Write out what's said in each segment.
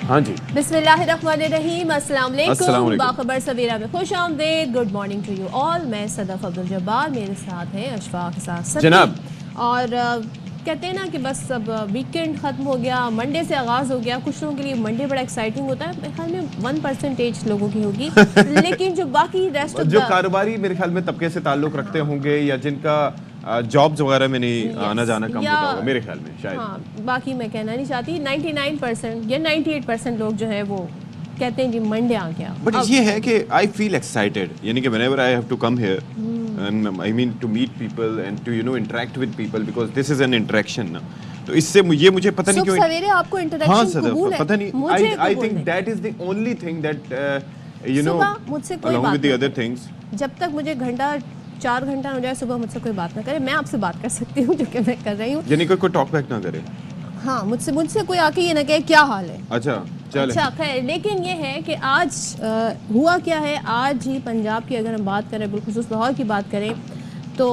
हाँ जी। बिस्मिल्लाहिर्रहमानिर्रहीम, अस्सलाम अस्सलाम वालेकुम। वालेकुम। बाखबर सवेरा में खुश आमदेद। Good morning to you all. मैं सदफ अब्दुल जब्बार, मेरे साथ है अशफाक के साथ जनाब। और कहते हैं ना कि बस अब वीकेंड ख़त्म हो गया, मंडे से आगाज़ हो गया। कुछ लोगों के लिए मंडे बड़ा एक्साइटिंग होता है, मेरे ख्याल में 1% लोगों की होगी लेकिन जो बाकी रेस्ट जो कारोबारी मेरे ख्याल में तबके से ताल्लुक रखते होंगे या जिनका जॉब्स वगैरह में नहीं आना जाना कम होता होगा मेरे ख्याल में शायद। हाँ, बाकी मैं कहना नहीं चाहती। 99% या 98% लोग जो है वो कहते हैं जी मंडे आ गया। बट ये है कि आई फील एक्साइटेड, यानी कि whenever I have to come here and I mean to meet people and to interact with people because this is an interaction ना। तो इससे मुझे पता नहीं क्यों सवेरे आपको इंटरेक्शन हाँ कबूल है। पता नहीं। I think that is the only thing that मुझसे कोई along बात with the नहीं other things। जब तक मुझे 4 घंटा हो जाए सुबह मुझसे कोई बात ना करे, मैं आपसे बात कर सकती हूँ जो कि मैं कर रही हूँ। यानी कोई टॉक बैक ना करे। हाँ, मुझसे कोई आके ये ना कहे क्या हाल है। अच्छा चले। अच्छा खैर, लेकिन ये है कि आज हुआ क्या है। आज ही पंजाब की अगर हम बात करें, बिलखुसूस लाहौर की बात करें, तो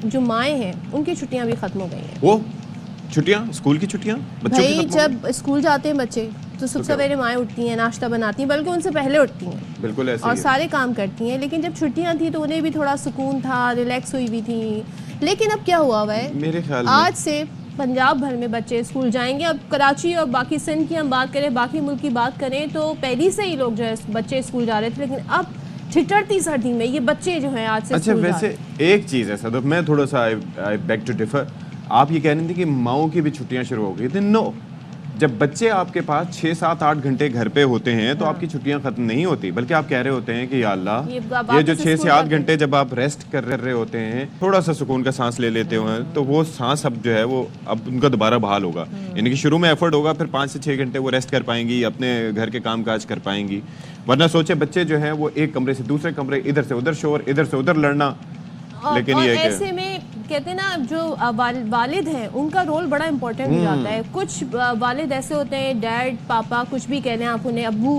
जो माएँ हैं उनकी छुट्टियाँ भी ख़त्म हो गई हैं। वो छुट्टियाँ, स्कूल की छुट्टियाँ बच्चों की भाई खत्म हो जब स्कूल जाते हैं बच्चे तो सुबह सवेरे माएँ उठती हैं, नाश्ता बनाती हैं, बल्कि उनसे पहले उठती हैं, बिल्कुल ऐसे और ही है। सारे काम करती हैं। लेकिन जब छुट्टियां थी तो उन्हें भी थोड़ा सुकून था, रिलैक्स हुई हुई थी। लेकिन अब क्या हुआ हुआ है, मेरे ख्याल में आज से पंजाब भर में बच्चे स्कूल जाएंगे। अब कराची और बाकी सिंध की हम बात करें, बाकी मुल्क की बात करें, तो पहले से ही लोग जो है बच्चे स्कूल जा रहे थे, लेकिन अब ठिठरती सर्दी में ये बच्चे जो हैं आज से अच्छा स्कूल जा रहे वैसे एक चीज़ है सदफ, मैं थोड़ा सा आई बैक टू डिफर। आप ये कह रहे थे कि माओ की भी छुट्टियां शुरू हो गई थी। नो, जब बच्चे आपके पास 6, 7, 8 घंटे घर पे होते हैं तो आपकी छुट्टियां खत्म नहीं होती, बल्कि आप कह रहे होते हैं कि या अल्लाह ये जो 6 से 8 घंटे जब आप रेस्ट कर रहे होते हैं, थोड़ा सा सुकून का सांस ले लेते हो, तो वो सांस अब जो है वो अब उनका दोबारा बहाल होगा। यानी कि शुरू में एफर्ट होगा, फिर 5 से 6 घंटे वो रेस्ट कर पाएंगी, अपने घर के काम काज कर पाएंगी। वरना सोचे बच्चे जो हैं वो एक कमरे से दूसरे कमरे, इधर से उधर शोर, इधर से उधर लड़ना। लेकिन और ये ऐसे में कहते हैं ना, जो वालिद हैं उनका रोल बड़ा इंपॉर्टेंट हो जाता है। कुछ वालिद ऐसे होते हैं, डैड पापा कुछ भी कह लें आप उन्हें, अब्बू,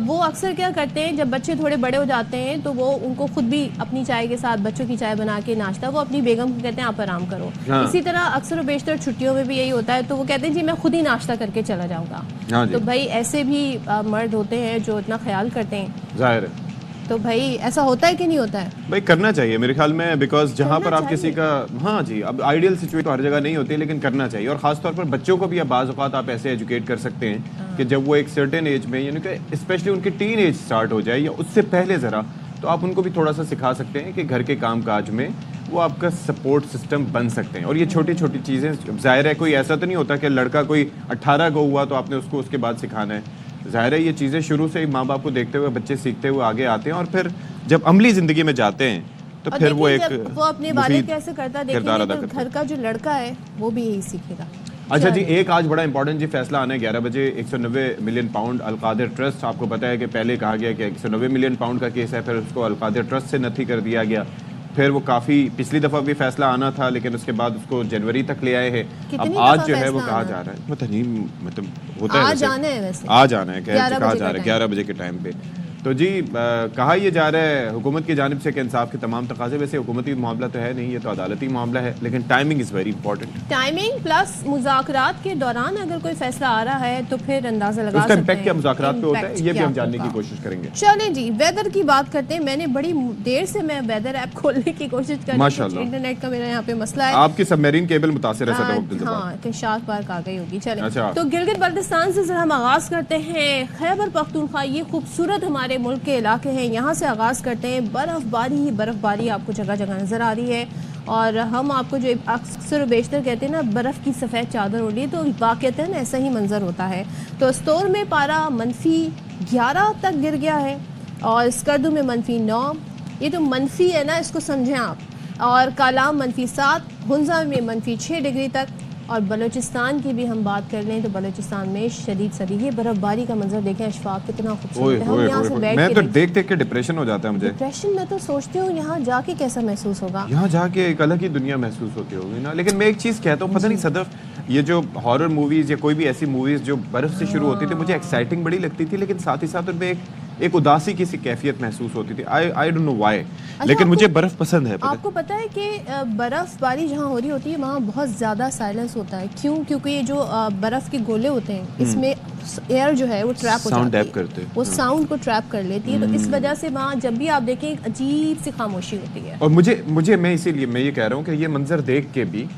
वो अक्सर क्या करते हैं जब बच्चे थोड़े बड़े हो जाते हैं तो वो उनको खुद भी अपनी चाय के साथ बच्चों की चाय बना के नाश्ता, वो अपनी बेगम को कहते हैं आप आराम करो। हाँ। इसी तरह अक्सर और बेशतर छुट्टियों में भी यही होता है, तो वो कहते हैं जी मैं खुद ही नाश्ता करके चला जाऊँगा। हाँ जी। तो भाई ऐसे भी मर्द होते हैं जो इतना ख्याल करते हैं। जाहिर है तो भाई ऐसा होता है कि नहीं होता है? भाई करना चाहिए मेरे ख्याल में, बिकॉज जहाँ पर आप चाहिए। किसी का, हाँ जी, अब आइडियल सिचुएशन तो हर जगह नहीं होती, लेकिन करना चाहिए। और खासतौर पर बच्चों को भी अब बाज़ औक़ात आप ऐसे एजुकेट कर सकते हैं कि जब वो एक सर्टेन एज में, यानी कि स्पेशली उनकी टीन एज स्टार्ट हो जाए या उससे पहले ज़रा, तो आप उनको भी थोड़ा सा सिखा सकते हैं कि घर के काम काज में वो आपका सपोर्ट सिस्टम बन सकते हैं। और ये छोटी छोटी चीज़ें, ज़ाहिर है कोई ऐसा तो नहीं होता कि लड़का कोई 18 को हुआ तो आपने उसको उसके बाद सिखाना है। ज़ाहिर है ये चीज़ें शुरू से ही माँ बाप को देखते हुए बच्चे सीखते हुए आगे आते हैं, और फिर जब अमली ज़िंदगी में जाते हैं तो फिर वो एक वो अपने वालिद कैसे करता किरदार अदा देखेंगे तो करता है। घर का जो लड़का है वो भी यही सीखेगा। अच्छा जी, एक आज बड़ा इंपॉर्टेंट जी फैसला आना है 11 बजे। 190 मिलियन पाउंड अलकादिर ट्रस्ट, आपको पता है कि पहले कहा गया कि 190 मिलियन पाउंड का केस है, फिर उसको अलकादिर ट्रस्ट से नथी कर दिया गया। फिर वो काफ़ी पिछली दफ़ा भी फैसला आना था, लेकिन उसके बाद उसको जनवरी तक ले आए हैं। अब आज जो है वो कहा जा रहा है, पता नहीं, मतलब होता है आज आना है, वैसे आज आना है, कहा जा रहा है 11 बजे के टाइम पे। तो जी कहा यह जा रहा है हुकूमत की जानिब से कि इंसाफ के तमाम तकाजे, वैसे हुकूमती मामला तो है नहीं, ये तो अदालती मामला है, लेकिन timing is very important. Timing plus मुज़ाकरात के दौरान अगर कोई फैसला आ रहा है तो फिर अंदाजा लगा सकते हैं इम्पैक्ट क्या मुज़ाकरात पे होता है, ये भी हम जानने की कोशिश करेंगे। चलें जी, वेदर की बात करते हैं। मैंने बड़ी देर से मैं वेदर ऐप खोलने की कोशिश कर रही थी, इंटरनेट का मेरा यहाँ पे मसला है। आपकी सबमरीन केबल मुतासिर है। हाँ, कशाफ पार्क आ गई होगी। चलें अच्छा। तो गिलगित बल्तिस्तान से हम आगाज करते हैं। खैबर पख्तूनख्वा, ये खूबसूरत हमारे मुल्क के इलाके हैं, यहाँ से आगाज़ करते हैं। बर्फ़बारी ही बर्फ़बारी आपको जगह जगह नज़र आ रही है, और हम आपको जो अक्सर बेशतर कहते हैं ना बर्फ़ की सफ़ेद चादर उड़ी, तो वाक़तन ऐसा ही मंजर होता है। तो स्तोर में पारा -11 तक गिर गया है, और स्कर्दू में -9। ये तो मनफी है ना, इसको समझें आप। और कालाम -7, हुंजा में -6 डिग्री तक। और बलूचिस्तान की भी हम बात कर लें तो बलूचिस्तान में शदीद सर्दी। ये बर्फबारी का मंजर देखें अशफाक, कितना खूबसूरत है। हम यहाँ से बैठ मैं तो देख देख के डिप्रेशन हो जाता है मुझे। डिप्रेशन में तो सोचते हो यहाँ जाके कैसा महसूस होगा। यहाँ जाके एक अलग ही दुनिया महसूस होती होगी ना। लेकिन मैं एक चीज़ कहता हूँ, पता नहीं सदफ, ये जो हॉरर मूवीज़ या कोई भी ऐसी मूवीज़ जो बर्फ़ से शुरू होती थी, मुझे एक्साइटिंग बड़ी लगती थी, लेकिन साथ ही साथ उनमें एक एक उदासी की सी कैफियत महसूस होती थी। आई डोंट नो व्हाई, लेकिन आपको- मुझे बर्फ पसंद है। आपको पता है कि बर्फबारी जहाँ हो रही होती है वहाँ बहुत ज़्यादा साइलेंस होता है। क्यों? क्योंकि ये जो बर्फ़ के गोले होते हैं इसमें एयर जो है वो ट्रैप हो साउंड जाती टैप है, करते हैं। वो साउंड को ट्रैप कर लेती है। तो इस वजह से वहाँ जब भी आप देखें एक अजीब सी खामोशी होती है। और मुझे मैं इसीलिए मैं ये कह रहा हूँ कि ये मंजर देख के भी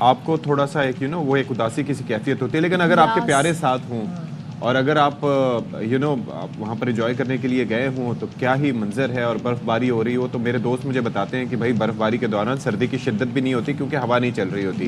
आपको थोड़ा सा एक वो एक उदासी की सी कैफियत होती है। लेकिन अगर आपके उदास, प्यारे साथ हों और अगर आप वहाँ पर एंजॉय करने के लिए गए हों तो क्या ही मंजर है, और बर्फबारी हो रही हो। तो मेरे दोस्त मुझे बताते हैं कि भाई बर्फबारी के दौरान सर्दी की शिद्दत भी नहीं होती क्योंकि हवा नहीं चल रही होती।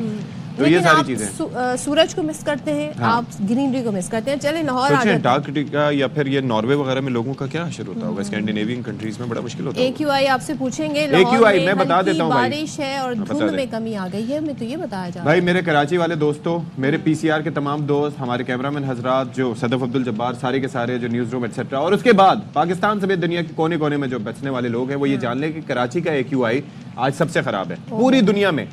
तो ये लेकिन सारी आप चीजें सूरज को मिस करते हैं, हाँ। आप ग्रीनरी को मिस करते हैं। चले लाहौर आ सोचें जाते हैं। अंटार्कटिका या फिर ये नॉर्वे वगैरह में लोगों का क्या हशर होता होगा, स्कैंडिनेवियन कंट्रीज में बड़ा मुश्किल होता है। AQI आपसे पूछेंगे, लाहौर AQI में मैं बता हल्की देता हूँ भाई। बारिश है और मैं बता धुंध दें। में कमी आ गई है। मैं तो ये बताया जा रहा भाई मेरे कराची वाले दोस्तों, मेरे PCR के तमाम दोस्त, हमारे कैमरामैन हजरात, जो सदफ अब्दुल जब्बार, सारे के सारे जो न्यूज़ रूम एक्सेट्रा, और उसके बाद पाकिस्तान समेत दुनिया के कोने कोने में जो बचने वाले लोग हैं वो ये जान लें कि कराची का AQI आज सबसे खराब है पूरी दुनिया में।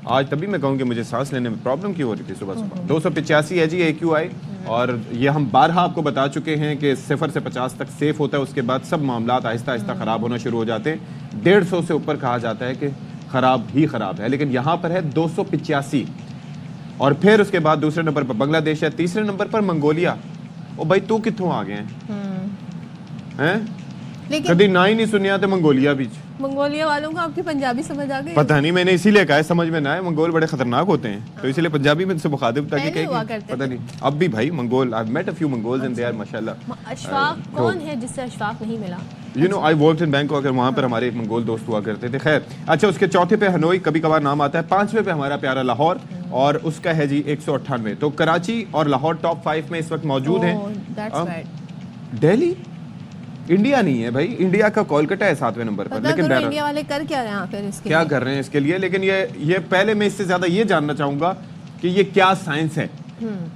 आज तभी मैं कहूँ कि मुझे सांस लेने में प्रॉब्लम क्यों हो रही थी सुबह सुबह। 285 है जी AQI, और ये हम बारहा आपको बता चुके हैं कि 0 से 50 तक सेफ होता है, उसके बाद सब मामलात आहिस्ता आहिस्ता ख़राब होना शुरू हो जाते हैं। 150 से ऊपर कहा जाता है कि ख़राब ही ख़राब है, लेकिन यहाँ पर है 285। और फिर उसके बाद दूसरे नंबर पर बांग्लादेश है, तीसरे नंबर पर मंगोलिया। ओ भाई तू कित्थों आ गए हैं? लेकिन कभी ना ही नहीं सुनिया तो मंगोलिया बीच। मंगोलिया वालों को आपकी पंजाबी समझ आ गई? पता नहीं, मैंने इसीलिए कहा है समझ में ना आए, मंगोल बड़े खतरनाक होते हैं तो इसलिए पंजाबी में से मुखातिब ताकि पहले हुआ कहें करते पता थे। नहीं। अब भी भाई Mongol, I met a few Mongols and they are माशाल्लाह। अशफाक कौन है जिससे अशफाक नहीं मिला? You know I worked in Bangkok, अगर वहाँ पर हमारे एक मंगोल दोस्त हुआ करते थे। खैर अच्छा, उसके चौथे पे हनोई कभी कभार नाम आता है, 5वें पे हमारा प्यारा लाहौर और उसका है जी 198। तो कराची और लाहौर टॉप 5 में इस वक्त मौजूद हैं। That's right. दिल्ली इंडिया नहीं है भाई, इंडिया का कोलकाता है 7वें नंबर पर। पता लेकिन करो बहरहाल इंडिया वाले कर क्या रहे हैं फिर इसके क्या लिए? कर रहे हैं इसके लिए, लेकिन ये पहले मैं इससे ज्यादा ये जानना चाहूंगा कि ये क्या साइंस है।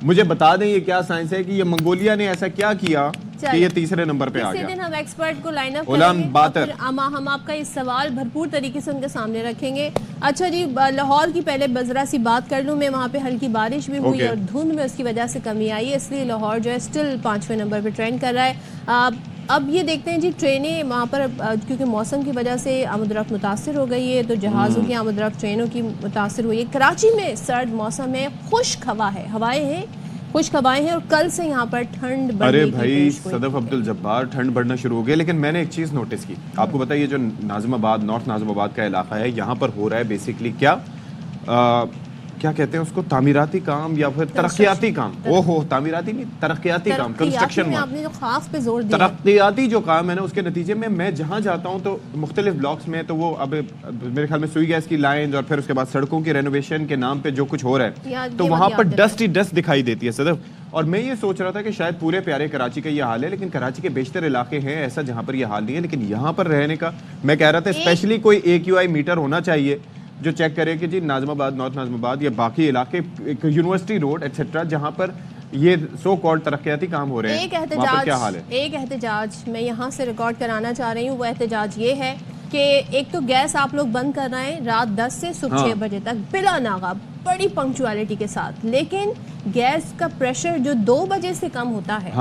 मुझे बता दें ये क्या साइंस है कि ये मंगोलिया ने ऐसा क्या किया कि ये तीसरे नंबर पे आ किसी दिन गया। हम एक्सपर्ट को लाइन अप उलान करेंगे और बातर। फिर हम आपका ये सवाल भरपूर तरीके से उनके सामने रखेंगे। अच्छा जी, लाहौर की पहले बजरा सी बात कर लूँ मैं। वहाँ पे हल्की बारिश भी हुई Okay. और धुंध में उसकी वजह से कमी आई है, इसलिए लाहौर जो है स्टिल 5वें नंबर पे ट्रेंड कर रहा है। अब ये देखते हैं जी, ट्रेनें वहाँ पर क्योंकि मौसम की वजह से आमदरफ्त मुतासर हो गई है, तो जहाज़ों की आमदरफ्त ट्रेनों की मुतासर हुई है। कराची में सर्द मौसम है, खुश्क हवा है, हवाएं हैं, खुश्क हवाएं हैं, और कल से यहाँ पर ठंड बढ़ने अरे की भाई पेशगोई सदफ अब्दुल जब्बार, ठंड बढ़ना शुरू हो गई। लेकिन मैंने एक चीज़ नोटिस की, आपको बताइए जो नाज़िमाबाद, नॉर्थ नाज़िमाबाद का इलाका है, यहाँ पर हो रहा है बेसिकली क्या कहते हैं उसको, तामीराती काम या फिर तरक्याती काम। ओहो, तामीराती नहीं, तरक्याती काम, कंस्ट्रक्शन में वर्क। आपने जो खास पे जोर दिया। तरक्याती जो काम है ना, उसके नतीजे में मैं जहाँ जाता हूँ तो मुख्तलिफ ब्लॉक्स में तो वो अब मेरे ख्याल में सुई गैस की लाइन और फिर उसके बाद सड़कों की रेनोवेशन के नाम पे जो कुछ हो रहा है, तो वहाँ पर डस्ट ही डस्ट दिखाई देती है सदफ। और मैं ये सोच रहा था कि शायद पूरे प्यारे कराची का ये हाल है, लेकिन कराची के बेशतर इलाके हैं ऐसा जहाँ पर ये हाल नहीं है। लेकिन यहाँ पर रहने का मैं कह रहा था स्पेशली कोई AQI मीटर होना चाहिए जो चेक करे कि जी नाज़िमाबाद, नॉर्थ नाज़िमाबाद या बाकी इलाके, यूनिवर्सिटी रोड एक्सेट्रा, जहाँ पर ये सो कॉल्ड तरक्याती काम हो रहे हैं, वहाँ पर क्या हाल है? एक एहतजाज मैं यहाँ से रिकॉर्ड कराना चाह रही हूँ। वो एहतजाज ये है कि एक तो गैस आप लोग बंद कर रहे हैं रात 10 से सुबह 6 बजे तक बिला नागा, बड़ी पंक्चुअलिटी के साथ, लेकिन गैस का प्रेशर जो 2 बजे से कम होता है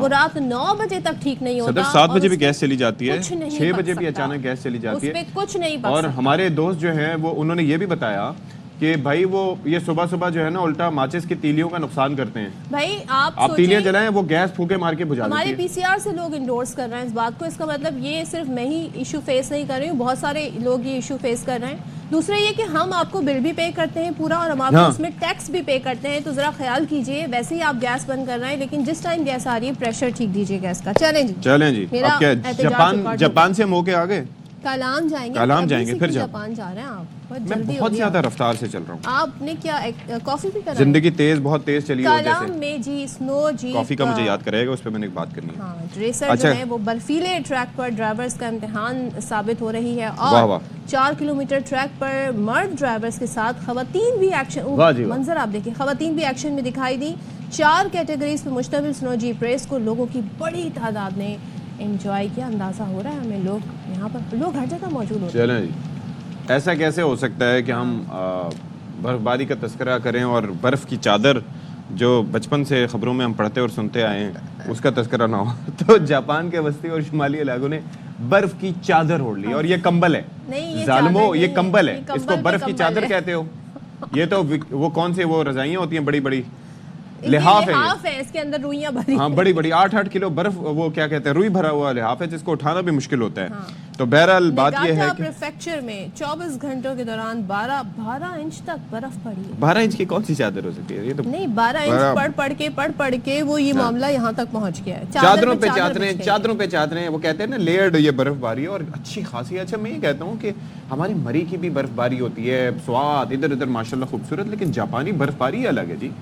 वो रात 9 बजे तक ठीक नहीं होता। 7 बजे भी गैस चली जाती है, 6 बजे भी सकता। अचानक गैस चली जाती है, उस पे कुछ नहीं पक और सकता। हमारे दोस्त जो हैं वो उन्होंने ये भी बताया कि भाई वो ये सुबह सुबह जो है ना उल्टा माचिस की तीलियों का नुकसान करते हैं। भाई आप तीलियां जलाएं, वो गैस फूके मार के बुझा हमारे देती है। PCR से लोग इंडोर्स कर रहे हैं इस बात को। इसका मतलब ये सिर्फ मैं ही इशू फेस नहीं कर रही हूँ, बहुत सारे लोग ये इशू फेस कर रहे हैं। दूसरा ये कि हम आपको बिल भी पे करते हैं पूरा, और हम आपको उसमें टैक्स भी पे करते हैं, तो जरा ख्याल कीजिए। वैसे ही आप गैस बंद कर रहे हैं, लेकिन जिस टाइम गैस आ रही है प्रेशर ठीक दीजिए गैस का। चलें जी, चलें जी। मेरा अब क्या एहतजाज जापान से हम होके आ गए, कलाम जाएंगे, कलाम जाएंगे, फिर जापान जा रहे हैं आप? बहुत मैं जल्दी बहुत हो ज्यादा गया। रफ्तार से चल रहा हूँ। आपने क्या कॉफी भी करा? जिंदगी बहुत तेज चली है कलाम जैसे। में जी स्नो जी कॉफी का मुझे याद करेगा, उस पर मैंने एक बात करनी है। हाँ, रेसर अच्छा। जो है वो बर्फीले ट्रैक पर ड्राइवर्स का इम्तिहान साबित हो रही है, वाह और वाह। 4 किलोमीटर ट्रैक पर मर्द ड्राइवर्स के साथ खवातीन भी एक्शन, वाह जी वाह। मंजर आप देखिए, खवातीन भी एक्शन में दिखाई दी। 4 कैटेगरीज पे मुश्तमिल स्नो जीप रेस को लोगों की बड़ी तादाद ने एंजॉय किया। अंदाजा हो रहा है हमें, लोग यहाँ पर लोग हर जगह मौजूद होते हैं। चलें जी। ऐसा कैसे हो सकता है कि हम बर्फबारी का तस्करा करें और बर्फ़ की चादर जो बचपन से ख़बरों में हम पढ़ते और सुनते आए हैं उसका तस्करा ना हो। तो जापान के वस्ती और शुमाली इलाकों ने बर्फ की चादर ओढ़ ली, और ये कंबल है। नहीं, ये जालिमो, चादर ये नहीं कंबल है, है, ये कंबल इसको पे बर्फ की कंबल चादर है। कहते हो। ये तो वो कौन से वो रजाइयां होती हैं बड़ी बड़ी, ये लिहाफ है ये। लिहाफ है, इसके अंदर रुइयां भरी हाँ, बड़ी बड़ी 8-8 किलो बर्फ, वो क्या कहते हैं, रुई भरा हुआ लिहाफ है, जिसको उठाना भी मुश्किल होता है। तो बहरहाल बात ये है कि प्रेफेक्चर में 24 घंटों के दौरान 12 इंच तक बर्फ पड़ी है। 12 इंच की कौन सी चादर हो सकती है? ये तो नहीं, 12 इंच पढ़ के वो ये मामला यहाँ तक पहुँच गया है। चादरों पे चादरें, वो कहते हैं ना लेयर्ड ये बर्फबारी है, और अच्छी खासी। अच्छा, मैं ये कहता हूँ कि हमारी मरी की भी बर्फबारी होती है, स्वाद इधर उधर माशाल्लाह खूबसूरत, लेकिन जापानी बर्फबारी अलग है जी।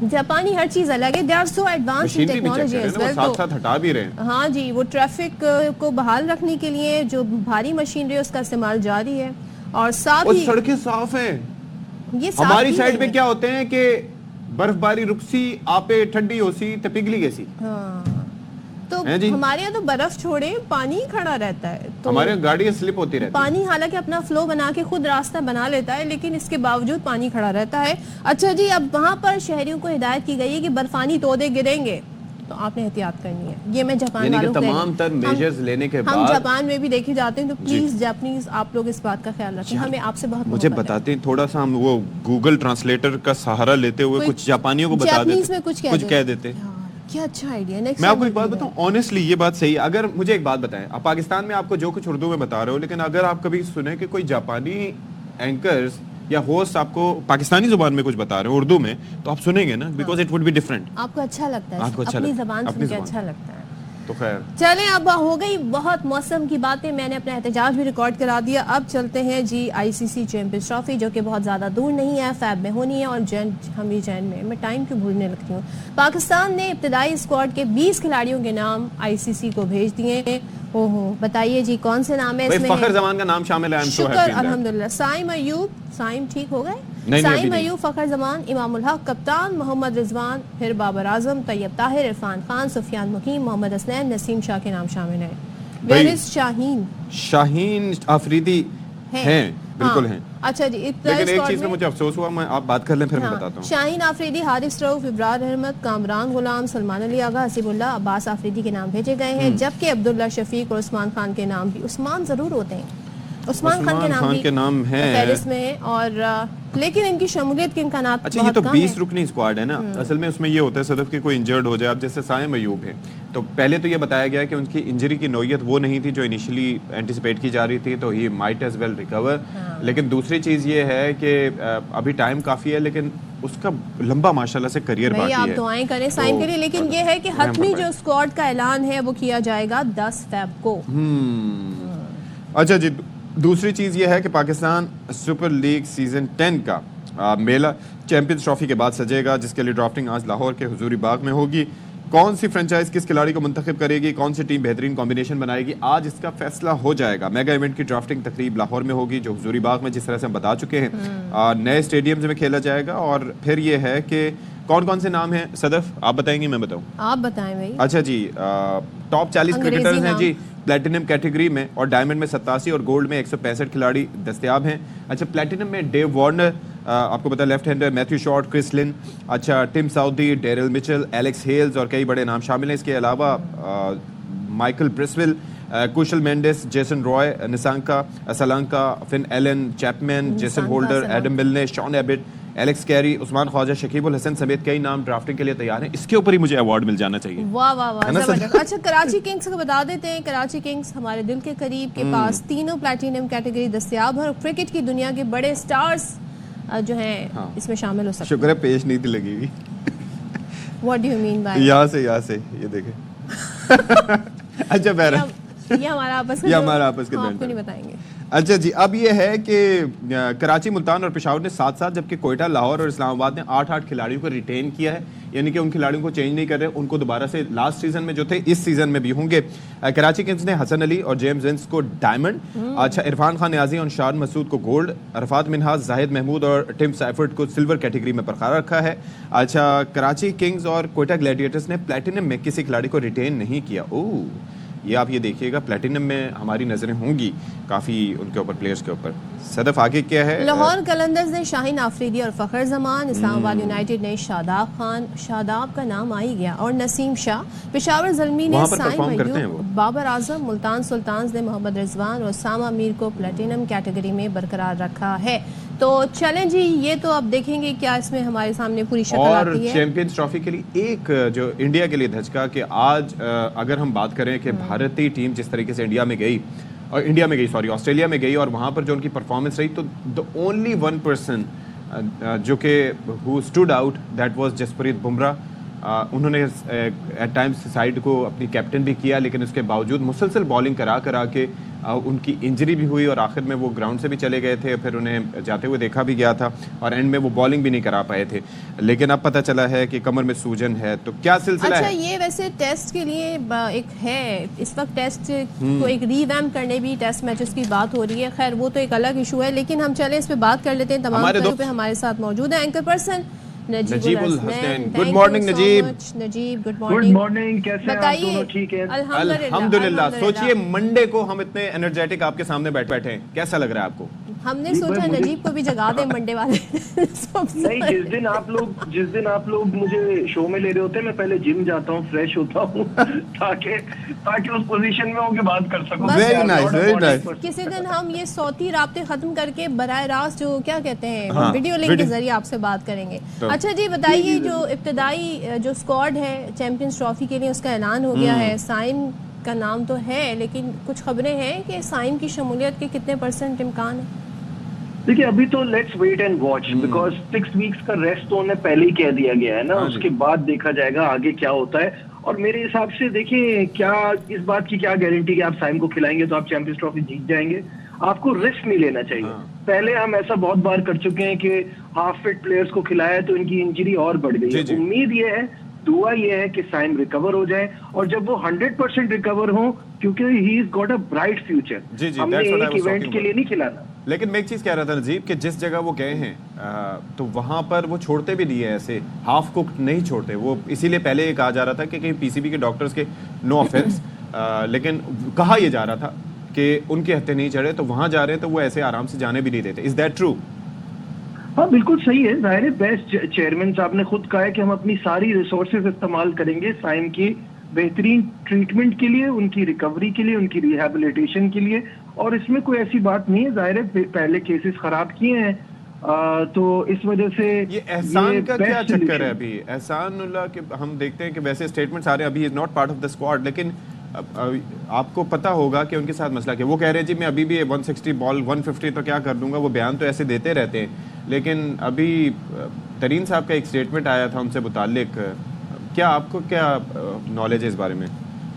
जापानी हर चीज अलग है, they are so advance in technology as well. साथ साथ हटा भी रहे हैं। हाँ जी, वो ट्रैफिक को बहाल रखने के लिए जो भारी मशीनरी है उसका इस्तेमाल जारी है, और साथ ही सड़कें साफ हैं। ये हमारी साइड पे क्या होते हैं कि बर्फबारी रुकसी, आपे ठंडी होसी ते पिघली गई। हाँ, तो हमारे यहाँ तो बर्फ छोड़े पानी खड़ा रहता है, तो हमारे यहाँ गाड़ियाँ स्लिप होती रहती है। पानी हालांकि अपना फ्लो बना के खुद रास्ता बना लेता है, लेकिन इसके बावजूद पानी खड़ा रहता है। अच्छा जी, अब वहाँ पर शहरियों को हिदायत की गई है कि बर्फानी तोदे गिरेंगे तो आपने एहतियात करनी है। ये मैं जापान वालों को तमाम तर मेजर्स लेने के बाद हम जापान में भी देखे जाते हैं, तो प्लीज जापानीज आप लोग इस बात का ख्याल रखें। हमें आपसे बहुत मुझे बताते हैं थोड़ा सा, हम वो गूगल ट्रांसलेटर का सहारा लेते हुए कुछ जापानियों को बता देते, कुछ कह देते। क्या अच्छा आइडिया। मैं आपको एक बात बताऊं, ऑनेस्टली ये बात सही है। अगर मुझे एक बात बताएं, आप पाकिस्तान में आपको जो कुछ उर्दू में बता रहे हो, लेकिन अगर आप कभी सुने कि कोई जापानी एंकर्स या होस्ट आपको पाकिस्तानी जुबान में कुछ बता रहे हो उर्दू में, तो आप सुनेंगे ना, because it would be different. आपको अच्छा लगता है, आपको अच्छा अपनी जबान सुन के अच्छा लगता है। तो खैर चलें, अब हो गई बहुत मौसम की बातें, मैंने अपना एहतजाज भी रिकॉर्ड करा दिया। अब चलते हैं जी आईसीसी चैंपियंस ट्रॉफी, जो कि बहुत ज़्यादा दूर नहीं है, फैब में होनी है, और हम भी जैन में। मैं टाइम क्यों भूलने लगती हूँ। पाकिस्तान ने इब्तदाई स्क्वाड के 20 खिलाड़ियों के नाम आईसीसी को भेज दिए हैं। ओहो, बताइए जी कौन से नाम है इसमें? फखर जमान का नाम शामिल है। शुक्र अल्हम्दुलिल्लाह। साइम अयूब, साइम ठीक हो गए, साइम अयूब, फखर जमान, इमामुल हक, कप्तान मोहम्मद रिजवान, फिर बाबर आजम, तैयब ताहिर, इरफान खान, सुफियान मुकीम, मोहम्मद हसनैन, नसीम शाह के नाम शामिल हैं। वेरिस शाहीन आफरीदी हैं, बिल्कुल हैं। अच्छा जी, लेकिन एक चीज में मुझे अफसोस हुआ, मैं आप बात कर लें फिर मैं बताता हूँ। शाहीन आफरीदी, हारिस रऊफ, इब्रार अहमद, कामरान गुलाम, सलमान अली आगा, हसीबुल्लाह, अब्बास आफरीदी के नाम भेजे गए हैं, जबकि अब्दुल्ला शफीक और उस्मान खान के नाम भी, उस्मान जरूर होते हैं, उस्मान खान के नाम है फहरिस्त में है, और लेकिन इनकी शमूलियत के इम्कानात। अच्छा, ये तो 20 रुकनी स्क्वाड है ना। असल में उसमें ये होता है सदफ कि कोई इंजर्ड हो जाए। अब जैसे साइम अयूब है, तो पहले तो ये बताया गया कि उनकी इंजरी की नौयत वो नहीं थी जो इनिशियली एंटिसिपेट की जा रही थी, तो he might as well recover. लेकिन दूसरी चीज़ ये है कि अभी टाइम काफ़ी है, लेकिन उसका लंबा माशाल्लाह से करियर बाकी है। आप दुआएं करें साइन के लिए, लेकिन ये है कि हतमी जो स्क्वाड का ऐलान है वो किया जाएगा 10 फेब को। अच्छा जी, दूसरी चीज़ ये है कि पाकिस्तान सुपर लीग सीजन 10 का मेला चैंपियंस ट्रॉफी के बाद सजेगा, जिसके लिए ड्राफ्टिंग आज लाहौर के हुजूरी बाग में होगी। कौन सी फ्रेंचाइज किस खिलाड़ी को मुंतखब करेगी, कौन सी टीम बेहतरीन कॉम्बिनेशन बनाएगी, आज इसका फैसला हो जाएगा। मेगा इवेंट की ड्राफ्टिंग तकरीब लाहौर में होगी, जो हुजूरी बाग में जिस तरह से हम बता चुके हैं नए स्टेडियम्स में खेला जाएगा। और फिर ये है कि कौन कौन से नाम हैं, सदफ आप बताएंगे मैं बताऊं? आप बताएं भाई। अच्छा जी, टॉप 40 क्रिकेटर्स हैं जी प्लेटिनम कैटेगरी में, और डायमंड में 87 और गोल्ड में 165 खिलाड़ी दस्तयाब हैं। अच्छा, प्लेटिनम में डेव वार्नर, आपको पता है left hander, Matthew Short, Chris Lynn, अच्छा Tim Southee, Daryl Mitchell, Alex Hales और कई बड़े नाम शामिल हैं। इसके अलावा Michael Bracewell, Kusal Mendis, Jason Roy, Nissanka Asalanka, Finn Allen, Chapman, Jason Holder, Adam Milne, Sean Abbott, Alex Carey, Usman Khawaja, Shakibul Hasan समेत कई नाम ड्राफ्टिंग के लिए तैयार हैं। इसके ऊपर ही मुझे अवार्ड मिल जाना चाहिए। वाह वाह वाह, जबरदस्त। अच्छा, कराची किंग्स को बता देते हैं। कराची किंग्स हमारे दिल के करीब, के पास तीनों प्लैटिनम कैटेगरी दस्तयाब है, और क्रिकेट की दुनिया के बड़े स्टार्स जो हैं इसमें शामिल हो सकते हैं। शुक्र है पेश नहीं थी लगी हुई। What do you mean by? यहाँ से ये देखें। अच्छा बहरहाल ये हमारा आपस के आपको नहीं बताएंगे। अच्छा जी, अब ये है कि कराची, मुल्तान और पेशावर ने 7-7, जबकि कोयटा, लाहौर और इस्लामाबाद ने 8-8 खिलाड़ियों को रिटेन किया है, यानी कि उन खिलाड़ियों को चेंज नहीं कर रहे, उनको दोबारा से लास्ट सीजन में जो थे इस सीजन में भी होंगे। कराची किंग्स ने हसन अली और जेम्स विंस को डायमंड, अच्छा इरफान खान नियाजी और शान मसूद को गोल्ड, अरफात मिनहाज, जाहिद महमूद और टिम साइफर्ट को सिल्वर कैटेगरी में बरकरार रखा है। अच्छा, कराची किंग्स और कोयटा ग्लैडिएटर्स ने प्लैटिनम में किसी खिलाड़ी को रिटेन नहीं किया। ओह, ये आप ये देखिएगा, प्लेटिनम में हमारी नज़रें होंगी काफ़ी उनके ऊपर, प्लेयर्स के ऊपर। सदफ आगे क्या है? लाहौर कलंदर्स ने शाहीन आफरीदी और फ़खर जमान, इस्लामाबाद यूनाइटेड ने शादाब खान, शादाब का नाम आ ही गया, और नसीम शाह। पेशावर ज़ल्मी ने वहाँ पर साइम परफॉर्म करते हैं अय्यूब, वो। बाबर आजम, मुल्तान सुल्तान्स ने मोहम्मद रिजवान और सामा मीर को प्लेटिनम कैटेगरी में बरकरार रखा है। तो चलें जी, ये तो अब देखेंगे क्या इसमें हमारे सामने पूरी शक्ल और आती है। चैंपियंस ट्रॉफी के लिए एक जो इंडिया के लिए धचका कि आज अगर हम बात करें कि भारतीय टीम जिस तरीके से इंडिया में गई, ऑस्ट्रेलिया में गई, और वहाँ पर जो उनकी परफॉर्मेंस रही, तो द ओनली वन पर्सन जो कि who stood out, that was Jasprit Bumrah. उन्होंने एट टाइम्स साइड को अपनी कैप्टन भी किया, लेकिन उसके बावजूद मुसलसल बॉलिंग करा करा के उनकी इंजरी भी हुई और आखिर में वो ग्राउंड से भी चले गए थे, फिर उन्हें जाते हुए देखा भी गया था और एंड में वो बॉलिंग भी नहीं करा पाए थे। लेकिन अब पता चला है कि कमर में सूजन है, तो क्या सिलसिला अच्छा, है? ये वैसे टेस्ट के लिए एक है इस वक्त, टेस्ट को एक रीवैम्प करने भी टेस्ट मैचेस की बात हो रही है। खैर वो तो एक अलग इशू है, लेकिन हम चले इस पे बात कर लेते हैं। तमाम खबरों पे हमारे साथ मौजूद है anchor person Najibul Hasnain. Good morning Najib. Najib good good morning, कैसे हैं आप दोनों? ठीक है, अल्हम्दुलिल्लाह। सोचिए मंडे को हम इतने एनर्जेटिक आपके सामने बैठे हैं, कैसा लग रहा है आपको? हमने सोचा नजीब को भी जगा दें मंडे वाले नहीं, जिस दिन आप लोग मुझे शो में ले रहे होते हैं, मैं पहले जिम जाता हूँ, फ्रेश होता हूँ ताकि उस पोजीशन में होके बात कर सकूं। Very nice, very nice. किसी दिन हम ये सौती राब्ते खत्म करके बराह रास्त जो क्या कहते हैं, हाँ, वीडियो लिंक के जरिए आपसे बात करेंगे। तो अच्छा जी, बताइए, जो इब्तदाई जो स्क्वाड है चैंपियंस ट्रॉफी के लिए, उसका ऐलान हो गया है। साइम का नाम तो है, लेकिन कुछ खबरें हैं कि साइम की शमूलियत के कितने % इम्कान है? देखिए, अभी तो let's wait and watch, because 6 weeks का रेस्ट तो उन्हें पहले ही कह दिया गया है ना। उसके बाद देखा जाएगा आगे क्या होता है। और मेरे हिसाब से देखिए, क्या इस बात की क्या गारंटी कि आप साइम को खिलाएंगे तो आप चैंपियंस ट्रॉफी जीत जाएंगे? आपको रिस्क नहीं लेना चाहिए। पहले हम ऐसा बहुत बार कर चुके हैं कि हाफ फिट प्लेयर्स को खिलाया तो इनकी इंजरी और बढ़ गई है। उम्मीद ये है, दुआ ये है कि साइम रिकवर हो जाए, और जब वो 100% रिकवर हो, क्योंकि he is got a bright future. हमने एक इवेंट के लिए नहीं खिलाना। लेकिन मैं एक चीज कह रहा था नजीब, कि जिस जगह वो गए हैं तो वहां पर वो छोड़ते भी नहीं है, ऐसे हाफ कुक नहीं छोड़ते वो। इसीलिए पहले ये कहा जा रहा था कि कहीं पीसीबी के डॉक्टर्स के नो ऑफेंस, लेकिन कहा यह जा रहा था कि उनके हत्थे नहीं चढ़े, तो वहां जा रहे हैं तो वो ऐसे आराम से जाने भी नहीं देते। Is that true? हाँ, बिल्कुल सही है। जाहिर है, बेस्ट चेयरमैन साहब ने खुद कहा है कि हम अपनी सारी रिसोर्सेज इस्तेमाल करेंगे साइम की बेहतरीन ट्रीटमेंट के लिए, उनकी रिकवरी के लिए, उनकी रिहेबिलिटेशन के लिए। और इसमें कोई ऐसी बात नहीं है, जाहिर है पहले केसेस खराब किए हैं, तो इस वजह से ये एहसान का क्या चक्कर है अभी? एहसानुल्लाह के हम देखते हैं कि वैसे स्टेटमेंट्स आ रहे हैं, अभी is not part of the squad, लेकिन आपको पता होगा कि उनके साथ मसला क्या। वो कह रहे हैं जी मैं अभी भी 160 बॉल 150 तो क्या कर दूंगा। वो बयान तो ऐसे देते रहते हैं, लेकिन अभी तरीन साहब का एक स्टेटमेंट आया था उनसे मुतालिक। क्या आपको क्या नॉलेज है इस बारे में?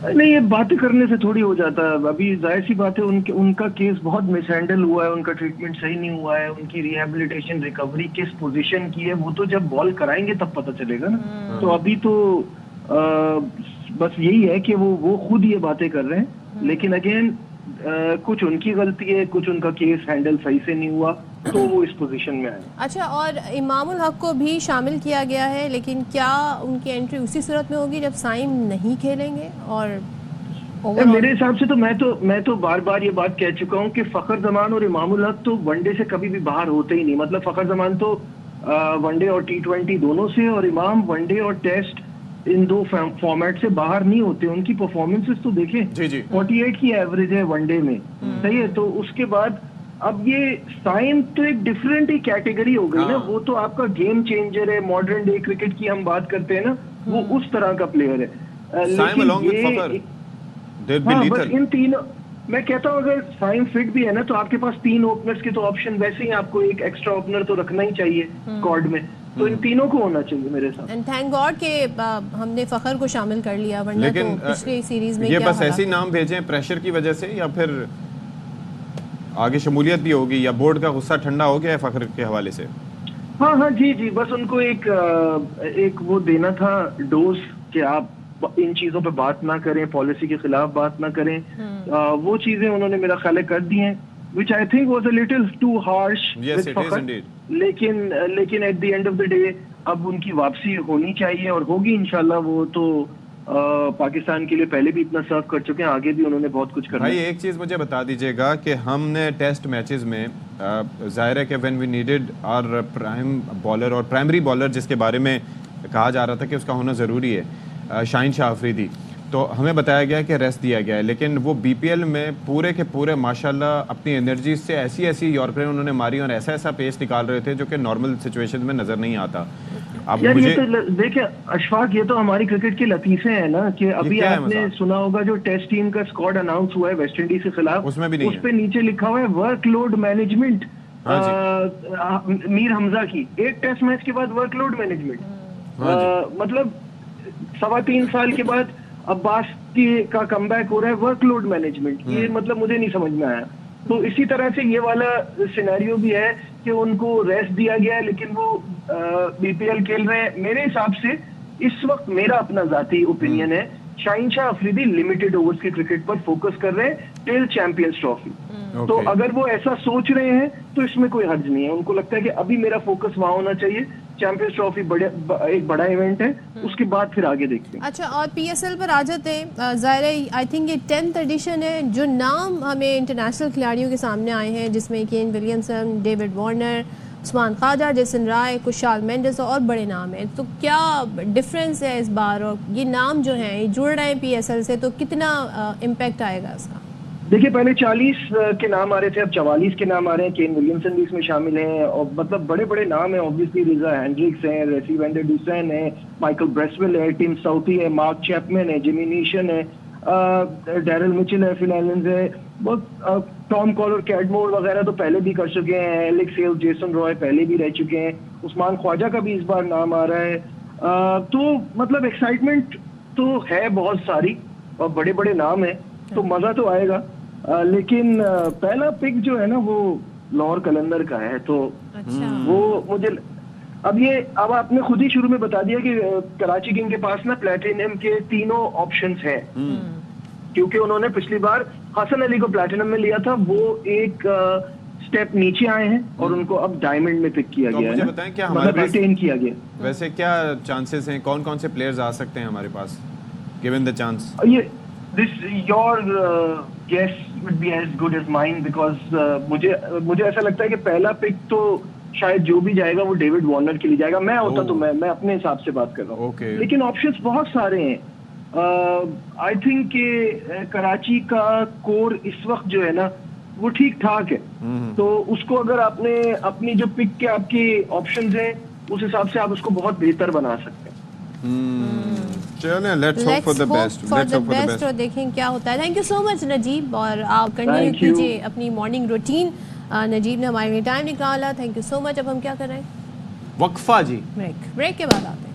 नहीं, ये बातें करने से थोड़ी हो जाता है। अभी जाहिर सी बात है, उनका केस बहुत मिसहैंडल हुआ है, उनका ट्रीटमेंट सही नहीं हुआ है, उनकी रिहेबिलिटेशन रिकवरी किस पोजीशन की है वो तो जब बॉल कराएंगे तब पता चलेगा ना। तो अभी तो बस यही है कि वो खुद ये बातें कर रहे हैं, लेकिन अगेन कुछ उनकी गलती है, कुछ उनका केस हैंडल सही से नहीं हुआ, तो वो इस पोजीशन में आए। अच्छा, और इमामुल हक को भी शामिल किया गया है, लेकिन क्या उनकी एंट्री उसी सूरत में होगी जब साइम नहीं खेलेंगे? और मेरे हिसाब से तो मैं तो बार बार ये बात कह चुका हूँ कि फखर जमान और इमामुल हक तो वनडे से कभी भी बाहर होते ही नहीं। मतलब फखर जमान तो वनडे और T20 दोनों से, और इमाम वनडे और टेस्ट इन दो फॉर्मेट से बाहर नहीं होते। उनकी परफॉर्मेंसेस तो देखें, 48 की एवरेज है वनडे में, सही है। तो उसके बाद अब ये साइम तो एक डिफरेंट ही कैटेगरी हो गई ना। वो तो आपका गेम चेंजर है, मॉडर्न डे क्रिकेट की हम बात करते हैं ना, वो उस तरह का प्लेयर है। बस इन तीनों, मैं कहता हूँ अगर साइम फिट भी है ना, तो आपके पास 3 ओपनर्स के तो ऑप्शन वैसे ही, आपको एक एक्स्ट्रा ओपनर तो रखना ही चाहिए स्क्वाड में। तो इन तीनों को होना चाहिए मेरे साथ। एंड थैंक गॉड के हमने फखर को शामिल कर लिया, वरना तो पिछले सीरीज में ये बस ऐसे ही नाम भेजें प्रेशर की वजह से, या फिर आगे शमूलियत भी होगी, या बोर्ड का गुस्सा ठंडा हो गया है फखर के हवाले से? हाँ, जी, बस उनको एक वो देना था डोज कि आप इन चीजों पे बात ना करें, पॉलिसी के खिलाफ बात ना करें। वो चीजें उन्होंने मेरा ख्याल कर दी हैं, which I think was a little too harsh with फखर। लेकिन at the end of the day अब उनकी वापसी होनी चाहिए और होगी इंशाल्लाह। वो तो पाकिस्तान के लिए पहले भी इतना सर्व कर चुके हैं, आगे भी उन्होंने बहुत कुछ करना भाई है। एक चीज़ मुझे बता दीजिएगा कि हमने टेस्ट मैचेस में जाहिर है कि व्हेन वी नीडेड और प्राइम बॉलर और प्राइमरी बॉलर जिसके बारे में कहा जा रहा था कि उसका होना ज़रूरी है, शाहीन शाह अफरीदी, तो हमें बताया गया कि रेस्ट दिया गया है, लेकिन वो बीपीएल में पूरे के पूरे माशाल्लाह अपनी एनर्जी से ऐसी ऐसी यॉर्करें उन्होंने मारी और ऐसा ऐसा पेस निकाल रहे थे जो कि नॉर्मल सिचुएशन में नज़र नहीं आता। अब यार मुझे ये तो देखिए अशफाक, ये तो हमारी क्रिकेट के लतीफे हैं ना कि अभी क्या है आपने मजाक? सुना होगा जो टेस्ट टीम का स्क्वाड अनाउंस हुआ है वेस्ट इंडीज के खिलाफ, उसमें भी नहीं उस है। पे नीचे लिखा हुआ है वर्कलोड मैनेजमेंट हाँ मीर हमजा की, एक टेस्ट मैच के बाद वर्कलोड मैनेजमेंट। मतलब 3.25 साल के बाद अब्बास का कमबैक हो रहा है, वर्कलोड मैनेजमेंट। ये मतलब मुझे नहीं समझ में आया। तो इसी तरह से ये वाला सिनेरियो भी है कि उनको रेस्ट दिया गया है, लेकिन वो बीपीएल खेल रहे हैं। मेरे हिसाब से इस वक्त मेरा अपना जाती ओपिनियन है, शाहीन शाह अफरीदी लिमिटेड ओवर्स के क्रिकेट पर फोकस कर रहे हैं टिल चैंपियंस ट्रॉफी। तो Okay. अगर वो ऐसा सोच रहे हैं तो इसमें कोई हर्ज नहीं है। उनको लगता है कि अभी मेरा फोकस वहां होना चाहिए, चैंपियंस ट्रॉफी एक बड़ा इवेंट है, उसके बाद फिर आगे देखते हैं। अच्छा, और पीएसएल पर आ जाते हैं। ज़ाहिर है आई थिंक ये 10th एडिशन है। जो नाम हमें इंटरनेशनल खिलाड़ियों के सामने आए हैं, जिसमें Kane Williamson, David Warner, Usman Khawaja, Jason Roy, Kusal Mendis और बड़े नाम हैं, तो क्या डिफरेंस है इस बार? और ये नाम जो हैं ये जुड़ रहे हैं पीएसएल से, तो कितना इम्पैक्ट आएगा इसका? देखिए पहले 40 के नाम आ रहे थे, अब 44 के नाम आ रहे हैं। केन विलियमसन भी इसमें शामिल हैं और मतलब बड़े बड़े नाम हैं। ऑब्वियसली रिजा हेंड्रिक्स हैं, रेसी वैंडर डुसेन है, माइकल ब्रेसवेल है, टिम साउथी है, मार्क चैपमैन है, जिमी नीशन है, डैरल मिचेल है, फिल एलन्स है, बहुत टॉम कॉलर, कैडमोर वगैरह तो पहले भी कर चुके हैं, एलेक्स हेल, जेसन रॉय पहले भी रह चुके हैं, उस्मान ख्वाजा का भी इस बार नाम आ रहा है। तो मतलब एक्साइटमेंट तो है बहुत सारी और बड़े बड़े नाम है, तो मजा तो आएगा। लेकिन पहला पिक जो है ना वो लाहौर कलंदर का है, तो अच्छा, वो मुझे अब आपने खुद ही शुरू में बता दिया कि कराची किंग के पास ना प्लैटिनम के तीनों ऑप्शंस हैं, क्योंकि उन्होंने पिछली बार हसन अली को प्लैटिनम में लिया था, वो एक स्टेप नीचे आए हैं और उनको अब डायमंड में पिक किया तो गया मुझे है, बताएं क्या हमारे मतलब पास रिटेन किया गया। वैसे क्या चांसेस हैं, कौन कौन से प्लेयर्स आ सकते हैं हमारे पास गिवन द चांस? ये your guess would be as good as mine, because मुझे ऐसा लगता है कि पहला पिक तो शायद जो भी जाएगा वो डेविड वार्नर के लिए जाएगा। मैं होता तो मैं अपने हिसाब से बात कर रहा हूँ। Okay. लेकिन ऑप्शंस बहुत सारे हैं। आई थिंक कि कराची का कोर इस वक्त जो है ना वो ठीक ठाक है, तो उसको अगर आपने अपनी जो पिक के आपकी ऑप्शंस हैं उस हिसाब से आप उसको बहुत बेहतर बना सकते हैं। चलें, let's hope for the best, let's hope for the best और देखें क्या होता है। Thank you so much Najeeb, और आप कंटिन्यू Thank you. कीजिए अपनी मॉर्निंग रूटीन। नजीब ने हमारे लिए टाइम निकाला, थैंक यू सो मच। अब हम क्या कर रहे हैं? वक्फा जी। ब्रेक के बाद आते हैं।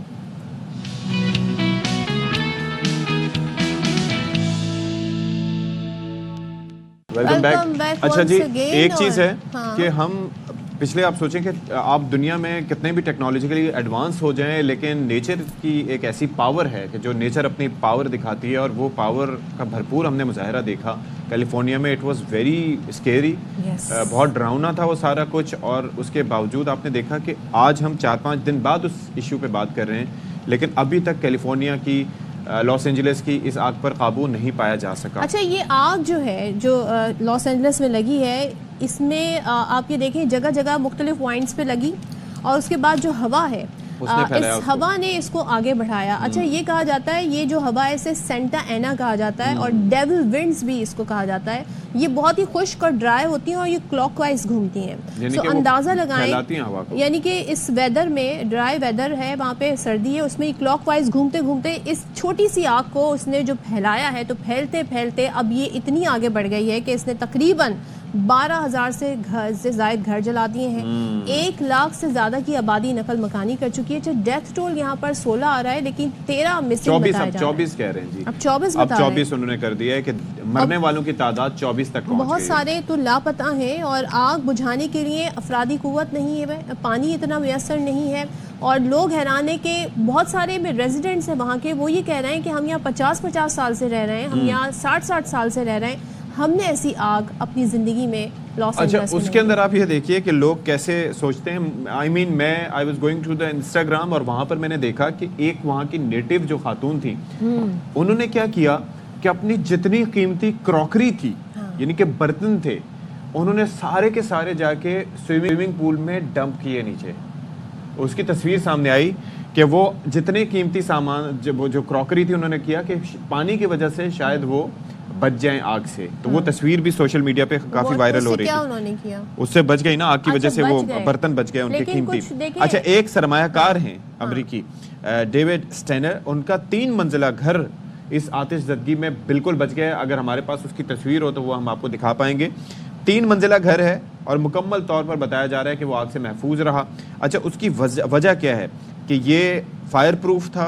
Welcome Welcome back. back अच्छा जी, once again, एक चीज़ है हाँ। कि हम पिछले आप सोचें कि आप दुनिया में कितने भी टेक्नोलॉजिकली एडवांस हो जाएं, लेकिन नेचर की एक ऐसी पावर है कि जो नेचर अपनी पावर दिखाती है, और वो पावर का भरपूर हमने मुजाहरा देखा कैलिफोर्निया में। इट वाज वेरी स्केरी, बहुत डरावना था वो सारा कुछ, और उसके बावजूद आपने देखा कि आज हम 4-5 दिन बाद उस इशू पे बात कर रहे हैं, लेकिन अभी तक कैलिफोर्निया की, लॉस एंजलिस की इस आग पर काबू नहीं पाया जा सका। अच्छा, ये आग जो है जो लॉस एंजलिस में लगी है, इसमें आप ये देखें जगह जगह मुख्तलिफ पॉइंट्स पे लगी, और उसके बाद जो हवा है इस हवा ने इसको आगे बढ़ाया। अच्छा, ये कहा जाता है ये जो हवा है इसे सेंटा एना कहा जाता है, और डेविल विंड्स भी इसको कहा जाता है। ये बहुत ही खुश्क और ड्राई होती हैं और ये क्लॉकवाइज घूमती हैं। तो अंदाजा लगाएं, यानी कि इस वेदर में, ड्राई वेदर है, वहाँ पे सर्दी है, उसमें क्लॉकवाइज घूमते घूमते इस छोटी सी आग को उसने जो फैलाया है, तो फैलते फैलते अब ये इतनी आगे बढ़ गई है कि इसने तकरीबन 12,000 से जायद घर जला दिए हैं। 1 लाख से ज्यादा की आबादी नकल मकानी कर चुकी है। डेथ टोल यहाँ पर 16 आ रहा है, लेकिन 13 मिसिंग बताया जा रहा है। 24 कह रहे हैं जी, अब 24 उन्होंने कर दिया है कि मरने वालों की तादाद 24 तक पहुंच गई है। बहुत सारे तो लापता हैं, और आग बुझाने के लिए अफरादी कुव्वत नहीं है, पानी इतना मैसर नहीं है, और लोग हैरान है कि बहुत सारे रेजिडेंट्स हैं वहाँ के, वो ये कह रहे हैं कि हम यहाँ 50-50 साल से रह रहे हैं, हम यहाँ 60-60 साल से रह रहे हैं, हमने ऐसी आग अपनी ज़िंदगी में लॉस अच्छा, एंजल्स में उसके नहीं अंदर आप ये देखिए कि लोग कैसे सोचते हैं। I was going through the Instagram और वहां पर मैंने देखा कि एक वहां की नेटिव जो खातून थी, उन्होंने क्या किया कि अपनी जितनी कीमती क्रॉकरी थी, यानी कि बर्तन थे, उन्होंने सारे के सारे जाके स्विमिंग पूल में डंप किए नीचे। उसकी तस्वीर सामने आई कि वो जितने कीमती सामान जो क्रॉकरी थी, उन्होंने किया कि पानी की वजह से शायद वो बच जाएं आग से। तो वो तस्वीर भी सोशल मीडिया पे काफी वायरल हो रही क्या थी। उन्होंने किया? उससे बच गई ना आग की अच्छा, वजह से, बच वो गए। बर्तन बच गए उनके लेकिन कुछ कीमती। देखिए- अच्छा, एक सरमायाकार हैं अमेरिकी, डेविड स्टेनर, उनका 3 मंजिला घर इस आतिशज़दगी में बिल्कुल बच गया। अगर हमारे पास उसकी तस्वीर हो तो वो हम आपको दिखा पाएंगे। 3 मंजिला घर है और मुकम्मल तौर पर बताया जा रहा है कि वो आग से महफूज रहा। अच्छा, उसकी वजह क्या है कि ये फायर प्रूफ था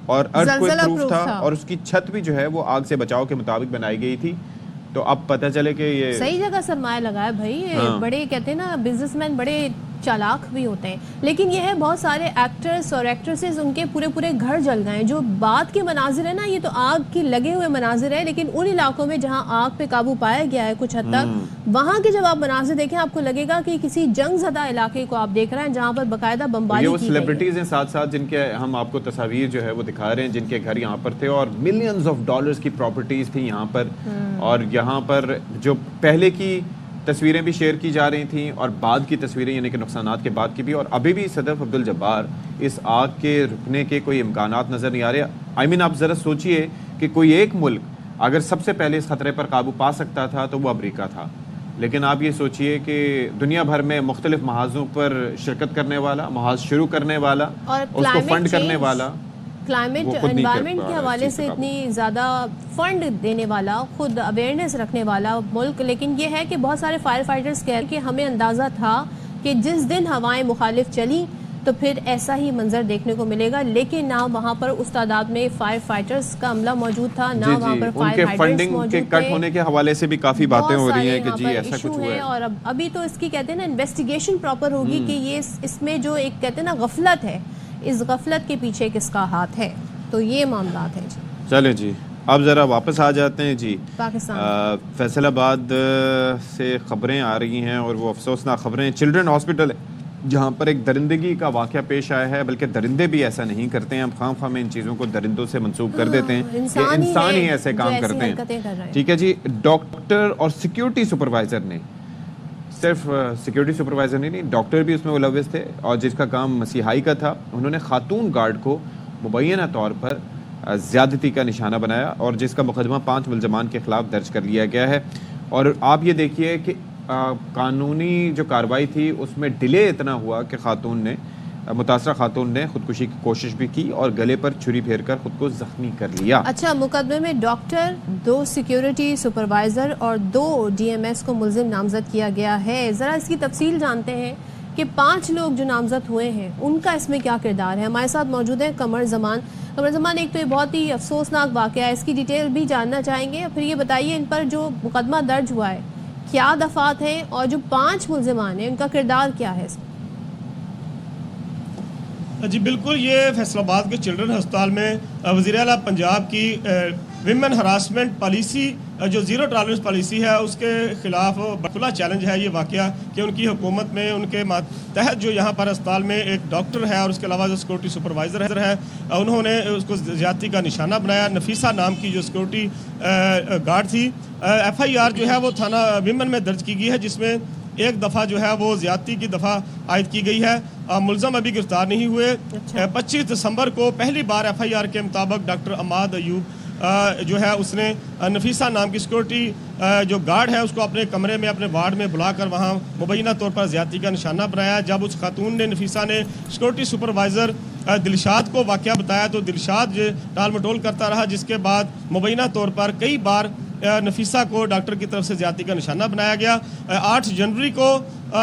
और अर्थक्वेक ज़लज़ला प्रूफ प्रूफ था, था। और उसकी छत भी जो है वो आग से बचाव के मुताबिक बनाई गई थी। तो अब पता चले कि ये सही जगह सरमाया लगाया भाई। ये हाँ। बड़े कहते हैं ना बिजनेसमैन बड़े चालाक भी होते हैं। लेकिन ये है बहुत सारे एक्टर्स और एक्ट्रेसेस, उनके पूरे पूरे घर जल गए। जो बात के मनाजिर है ना, ये तो आग की लगे हुए मनाजिर है, लेकिन उन इलाकों में जहां आग पे काबू पाया गया है कुछ हद तक, वहां के जब आप मनाजिर देखें आपको लगेगा कि किसी जंगज़दा इलाके को आप देख रहे हैं जहां पर बाकायदा ये बमबारी वो की गई है। सेलिब्रिटीज हैं साथ साथ, जिनके हम आपको तस्वीर जो है वो दिखा रहे हैं, जिनके घर यहाँ पर थे और मिलियंस ऑफ डॉलर्स की प्रॉपर्टीज थी यहाँ पर। और यहाँ पर जो पहले की तस्वीरें भी शेयर की जा रही थी और बाद की तस्वीरें, यानी कि नुकसानात के बाद की भी। और अभी भी सदर अब्दुल जब्बार, इस आग के रुकने के कोई इम्कानात नज़र नहीं आ रहे। आप ज़रा सोचिए कि कोई एक मुल्क अगर सबसे पहले इस खतरे पर काबू पा सकता था तो वो अमरीका था। लेकिन आप ये सोचिए कि दुनिया भर में मुख्तलिफ महाजों पर शिरकत करने वाला, महाज शुरू करने वाला, और उसको फंड करने वाला, क्लाइमेट वो खुद नहीं कर एनवायरनमेंट पा के रहा हवाले इस से चीज़ पे इतनी ज़्यादा फंड देने वाला, खुद अवेयरनेस रखने वाला मुल्क। लेकिन ये है कि बहुत सारे फायर फाइटर्स कह रहे कि हमें अंदाज़ा था कि जिस दिन हवाएं मुखालिफ चली तो फिर ऐसा ही मंजर देखने को मिलेगा। लेकिन ना वहाँ पर उस तादाद में फायर फाइटर्स का अमला मौजूद था, ना वहाँ पर उनके फायर हाइड्रेंट्स फंडिंग मौजूद के कट थे। होने के हवाले से भी काफ़ी बातें हो रही हैं कि जी ऐसा कुछ हुआ है। और अभी तो इसकी कहते हैं ना इन्वेस्टिगेशन प्रॉपर होगी कि ये इसमें जो एक कहते हैं ना गफलत है, इस गफलत के पीछे किसका हाथ है। तो ये मामलात हैं जी। चले जी, अब ज़रा वापस आ जाते हैं जी पाकिस्तान। फैसलाबाद से ख़बरें आ रही हैं और वो अफसोसनाक ख़बरें। चिल्ड्रन हॉस्पिटल जहाँ पर एक दरिंदगी का वाक़या पेश आया है, बल्कि दरिंदे भी ऐसा नहीं करते हैं, हम खाम इन चीज़ों को दरिंदों से मंसूब कर देते हैं। इंसान ही ऐसे काम करते हैं। ठीक है जी, डॉक्टर और सिक्योरिटी सुपरवाइज़र ने, सिर्फ सिक्योरिटी सुपरवाइज़र नहीं, डॉक्टर भी उसमें मुलविस थे और जिसका काम मसीहाई का था, उन्होंने खातून गार्ड को मुबैना तौर पर ज़्यादती का निशाना बनाया और जिसका मुकदमा 5 मुलजमान के खिलाफ दर्ज कर लिया गया है। और आप ये देखिए कि कानूनी जो कार्रवाई थी उसमें डिले इतना हुआ कि मुतासरा खातून ने खुदकुशी की कोशिश भी की और गले पर छुरी फेर कर खुद को जख्मी कर लिया। अच्छा, मुकदमे में डॉक्टर, 2 सिक्योरिटी सुपरवाइजर और 2 DMS को मुल्जिम नामजद किया गया है। ज़रा इसकी तफसील जानते हैं कि 5 लोग जो नामजद हुए हैं उनका इसमें क्या किरदार है। हमारे साथ मौजूद हैं कमर जमान। कमर जमान, एक तो ये बहुत ही अफसोसनाक वाक़या है, इसकी डिटेल भी जानना चाहेंगे। फिर ये बताइए इन पर जो मुकदमा दर्ज हुआ है क्या दफात हैं और जो 5 मुल्जिमान हैं उनका किरदार क्या है इसमें? जी बिल्कुल, ये फैसलाबाद के चिल्ड्रन अस्पताल में वज़ीर आला पंजाब की विमेन हरासमेंट पॉलिसी, जो ज़ीरो टॉलरेंस पॉलिसी है, उसके ख़िलाफ़ खुला चैलेंज है ये वाक़या कि उनकी हुकूमत में उनके तहत जो यहाँ पर अस्पताल में एक डॉक्टर है और उसके अलावा जो सिक्योरिटी सुपरवाइज़र है, उन्होंने उसको ज़्यादती का निशाना बनाया। नफीसा नाम की जो सिक्योरिटी गार्ड थी, FIR जो है वो थाना विमेन में दर्ज की गई है, जिसमें एक दफ़ा जो है वो ज़्यादती की दफ़ा आयद की गई है। मुलज़म अभी गिरफ्तार नहीं हुए। अच्छा। 25 दिसंबर को पहली बार FIR के मुताबिक डॉक्टर अमाद अयूब जो है उसने नफीसा नाम की सिक्योरिटी जो गार्ड है उसको अपने कमरे में, अपने वार्ड में बुलाकर वहाँ मुबैना तौर पर ज़्यादती का निशाना बनाया। जब उस खातून ने, नफीसा ने, सिक्योरिटी सुपरवाइज़र दिलशाद को वाक़या बताया तो दिलशाद टाल मटोल करता रहा, जिसके बाद मुबैना तौर पर कई बार नफीसा को डॉक्टर की तरफ से ज़्यादती का निशाना बनाया गया। 8 जनवरी को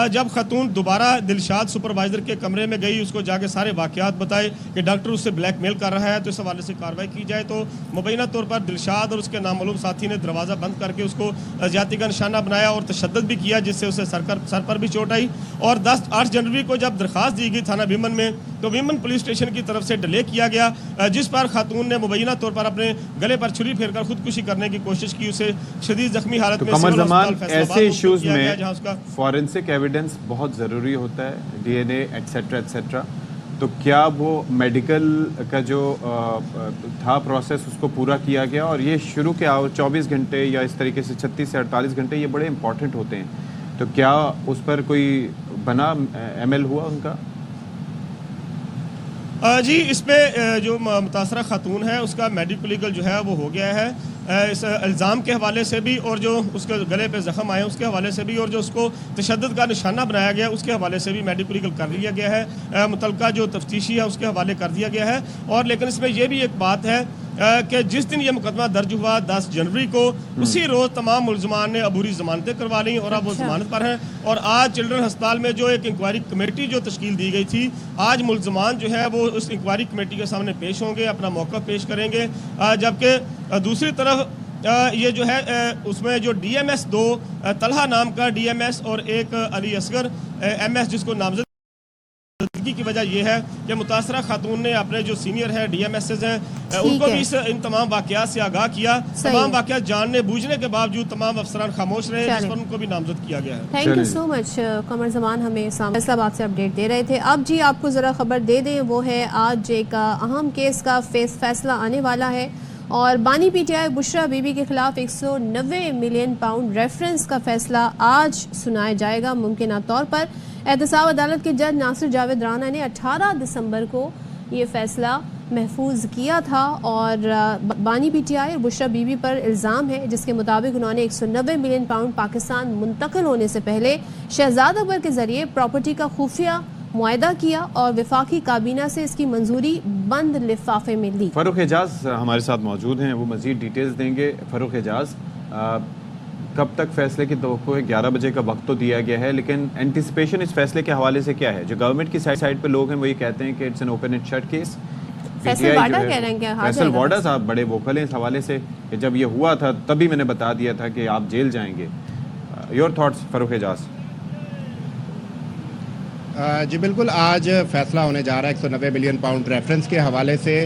जब खतून दोबारा दिलशाद सुपरवाइजर के कमरे में गई, उसको जाके सारे वाक़यात बताए कि डॉक्टर उससे ब्लैकमेल कर रहा है, तो इस हवाले से कार्रवाई की जाए। तो मुबैना तौर पर दिलशाद और उसके नामालूम साथी ने दरवाज़ा बंद करके उसको ज़्यादती का निशाना बनाया और तशद्दुद भी किया, जिससे उसे सर पर भी चोट आई। और 8 जनवरी को जब दरख्वास्त दी गई थाना विमन में, तो विमन पुलिस स्टेशन की तरफ से डिले किया गया, जिस पर खातून ने मुबैना तौर पर अपने गले पर छुरी फेरकर खुदकुशी करने की कोशिश की। उसे शदीद जख्मी हालत में कमर जमान, ऐसे फैसलाबाद इश्यूज किया गया, में जहां उसका फॉरेंसिक एविडेंस बहुत ज़रूरी होता है, डीएनए एट्सेट्रा एट्सेट्रा। तो क्या वो मेडिकल का जो था प्रोसेस उसको पूरा किया गया? और ये शुरू के 24 घंटे या इस तरीके से 36 से 48 घंटे ये बड़े इंपॉर्टेंट होते हैं, तो क्या उस पर कोई बना एमएल हुआ उनका? जी, इसमें जो मुतासरा खातून है उसका मेडिकल लीगल जो है वो हो गया है, इस इल्ज़ाम के हवाले से भी और जो उसके गले पे ज़ख़म आए उसके हवाले से भी, और जो उसको तशद्दुद का निशाना बनाया गया उसके हवाले से भी मेडिकल लीगल कर लिया गया है, मुतलका जो तफ्तीशी है उसके हवाले कर दिया गया है। और लेकिन इसमें यह भी एक बात है कि जिस दिन ये मुकदमा दर्ज हुआ 10 जनवरी को, उसी रोज़ तमाम मुलजमान ने अबूरी जमानतें करवा ली और अब वो जमानत पर हैं। और आज चिल्ड्रन अस्पताल में जो एक इंक्वायरी कमेटी जो तश्कील दी गई थी, आज मुलजमान जो है वो उस इंक्वायरी कमेटी के सामने पेश होंगे, अपना मौक़िफ़ पेश करेंगे। जबकि दूसरी तरफ ये जो है उसमें जो DMS 2 तलहा नाम का DMS और एक अली असगर MS जिसको नामजद की वजह यह है कि मुतासरा खातून ने अपने जो सीनियर है DMSs हैं उनको भी इन तमाम वाक़यात से आगाह किया। तमाम वाक़यात जानने बूझने के बावजूद तमाम अफसरान खामोश रहे, जिस पर उनको भी नामजद किया गया है। थैंक यू सो मच कमर जमान, हमें फैसलाबाद से अपडेट दे रहे थे। अब जी आपको ज़रा खबर दे दें, वो है आज एक अहम केस का फैसला आने वाला है और बानी PTI बुशरा बीबी के खिलाफ 190 मिलियन पाउंड रेफरेंस का फैसला आज सुनाया जाएगा। मुमकिन तौर पर एहतसाब अदालत के जज नासिर जावेद राना ने 18 दिसंबर को ये फैसला महफूज किया था और बानी PTI और बुशरा बीबी पर इल्ज़ाम है जिसके मुताबिक उन्होंने 190 मिलियन पाउंड पाकिस्तान मुंतकिल होने से पहले शहजाद अकबर के जरिए प्रॉपर्टी का खुफिया मुआहदा किया और वफाकी काबीना से इसकी मंजूरी बंद लिफाफे में ली। फ़ारूक एजाज हमारे साथ मौजूद हैं, वो मज़ीद डिटेल्स देंगे। फ़ारूक एजाज, कब तक फैसले की तवक्को है? 11 बजे का वक्त तो दिया गया है, लेकिन एंटिसिपेशन इस फैसले के हवाले से क्या है? जो गवर्नमेंट की साइड पे लोग हैं वो ये कहते हैं कि it's an open and shut case. Faisal Vawda कह रहे हैं कि फैसल वाडा साहब बड़े वोकल हैं इस हवाले से कि जब ये हुआ था तभी मैंने बता दिया था कि आप जेल जाएंगे। Your thoughts Farooq Ejaz? जी बिल्कुल, आज फैसला होने जा रहा है 190 मिलियन पाउंड रेफरेंस के हवाले से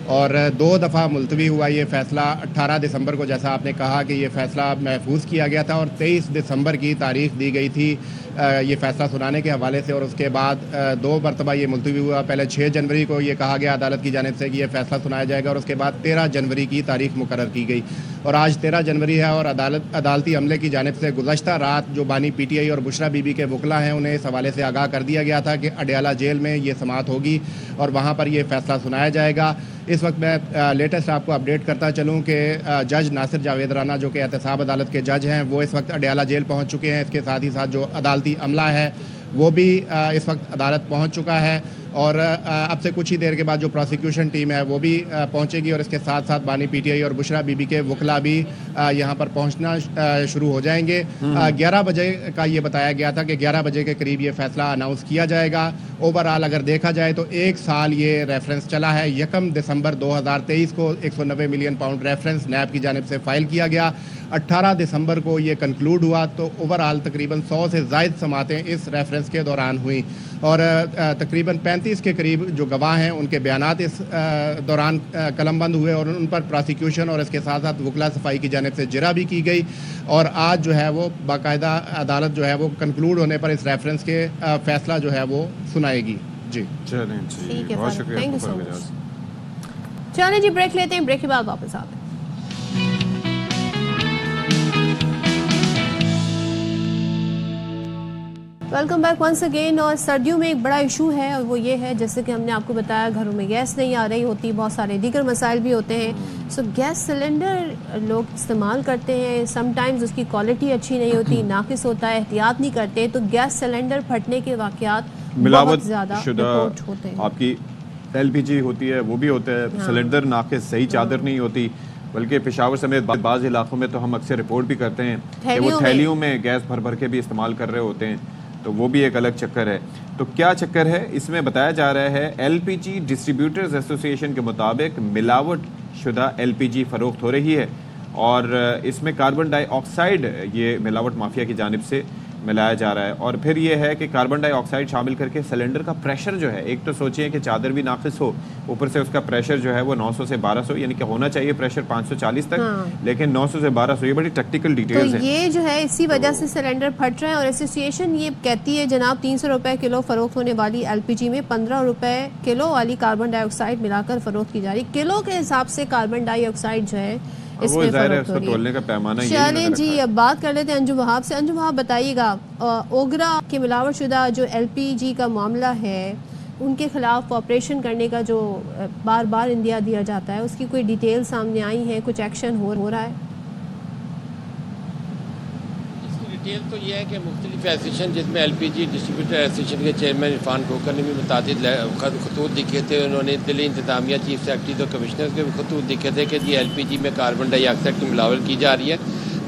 और 2 दफ़ा मुलतवी हुआ ये फ़ैसला। 18 दिसंबर को जैसा आपने कहा कि ये फ़ैसला महफूज किया गया था और 23 दिसंबर की तारीख दी गई थी ये फ़ैसला सुनाने के हवाले से, और उसके बाद 2 मरतबा ये मुलतवी हुआ। पहले 6 जनवरी को ये कहा गया अदालत की जानिब से कि ये फ़ैसला सुनाया जाएगा और उसके बाद 13 जनवरी की तारीख मुकर्रर की गई और आज 13 जनवरी है। और अदालती अमले की जानिब से गुज़श्ता रात जो बानी PTI और बुशरा बीबी के वकला हैं उन्हें इस हवाले से आगाह कर दिया गया था कि अडयाला जेल में ये समाअत होगी और वहाँ पर ये फ़ैसला सुनाया जाएगा। इस वक्त मैं लेटेस्ट आपको अपडेट करता चलूँ कि जज नासिर जावेद राना जो कि एहतसाब अदालत के जज हैं वो इस वक्त अडयाला जेल पहुँच चुके हैं। इसके साथ ही साथ जो अदालती अमला है वो भी इस वक्त अदालत पहुँच चुका है और अब से कुछ ही देर के बाद जो प्रोसिक्यूशन टीम है वो भी पहुंचेगी और इसके साथ साथ बानी PTI और बुशरा बीबी के वकला भी यहां पर पहुंचना शुरू हो जाएंगे। 11 बजे का ये बताया गया था कि 11 बजे के करीब ये फैसला अनाउंस किया जाएगा। ओवरऑल अगर देखा जाए तो 1 साल ये रेफरेंस चला है। 1 दिसंबर 2023 को 190 मिलियन पाउंड रेफरेंस नैब की जानिब से फाइल किया गया। 18 दिसंबर को ये कंक्लूड हुआ तो ओवरऑल तकरीबन 100 से ज़ायद समातें इस रेफरेंस के दौरान हुई और तकरीबन 35 के करीब जो गवाह हैं उनके बयानात इस दौरान कलमबंद हुए और उन पर प्रोसिक्यूशन और इसके साथ साथ वकला सफाई की जानिब से जिरा भी की गई और आज जो है वो बाकायदा अदालत जो है वो कंक्लूड होने पर इस रेफरेंस के फैसला जो है वो सुनाएगी। जी चलें जी, बहुत शुक्रिया। चलें जी, ब्रेक लेते हैं, ब्रेक के बाद वापस आते हैं। Welcome back once again. और सर्दियों में एक बड़ा इशू है और वो ये है, जैसे कि हमने आपको बताया, घरों में गैस नहीं आ रही होती, बहुत सारे दीगर मसाइल भी होते हैं। सो गैस सिलेंडर लोग इस्तेमाल करते हैं, समटाइम्स उसकी क्वालिटी अच्छी नहीं होती, नाकिस होता है, एहतियात नहीं करते तो गैस सिलेंडर फटने के वाक़यात बहुत ज़्यादा रिपोर्ट होते हैं। आपकी LPG होती है वो भी होता है, सिलेंडर नाकिस, सही चादर नहीं होती, बल्कि पेशावर समेत बाज़ इलाकों में तो हम अक्सर रिपोर्ट भी करते हैं कि वो थैलियों में गैस भर भर के भी इस्तेमाल कर रहे होते हैं। तो वो भी एक अलग चक्कर है। तो क्या चक्कर है इसमें बताया जा रहा है, एलपीजी डिस्ट्रीब्यूटर्स एसोसिएशन के मुताबिक मिलावट शुदा एलपीजी फरोख्त हो रही है और इसमें कार्बन डाइऑक्साइड ये मिलावट माफिया की जानिब से मिलाया जा रहा है। और फिर ये है कि कार्बन डाइऑक्साइड शामिल करके सिलेंडर का प्रेशर जो है, एक तो सोचिए कि चादर भी नाकिस हो, ऊपर से उसका प्रेशर जो है वो 900 से 1200, यानी कि होना चाहिए प्रेशर 540 तक, हाँ। लेकिन 900 से 1200, ये बड़ी टेक्निकल तो डिटेल्स है। ये जो है इसी वजह से सिलेंडर फट रहे हैं और एसोसिएशन ये कहती है जनाब 300 रुपए किलो फरोख्त होने वाली एलपीजी में 15 रुपए किलो वाली कार्बन डाइऑक्साइड मिलाकर फरोख्त की जा रही है। किलो के हिसाब से कार्बन डाइऑक्साइड जो है वो इसमें ज़ाहिर है फरोख्त हो उसको रही है। तोलने का पैमाना यही चलें उन्होंने जी, रखा है। अब बात कर लेते हैं अंजुम वहाब से। अंजुम वहाब बताइएगा, ओगरा के मिलावट शुदा जो एलपीजी का मामला है उनके खिलाफ ऑपरेशन करने का जो बार बार इंदिया दिया जाता है, उसकी कोई डिटेल सामने आई है, कुछ एक्शन हो रहा है? डिटेल तो ये है कि मुख्तलिफ एसोसिएशन जिसमें एलपीजी डिस्ट्रीब्यूटर एसोसिएशन के चेयरमैन इरफान खोकर ने भी मुतादिद खतूत दिखे थे। उन्होंने दिल्ली इंतजामिया चीफ सेक्रेटरी तो कमिश्नर के भी खतूत दिखे थे कि जी एलपीजी में कार्बन डाइऑक्साइड की मिलावट की जा रही है,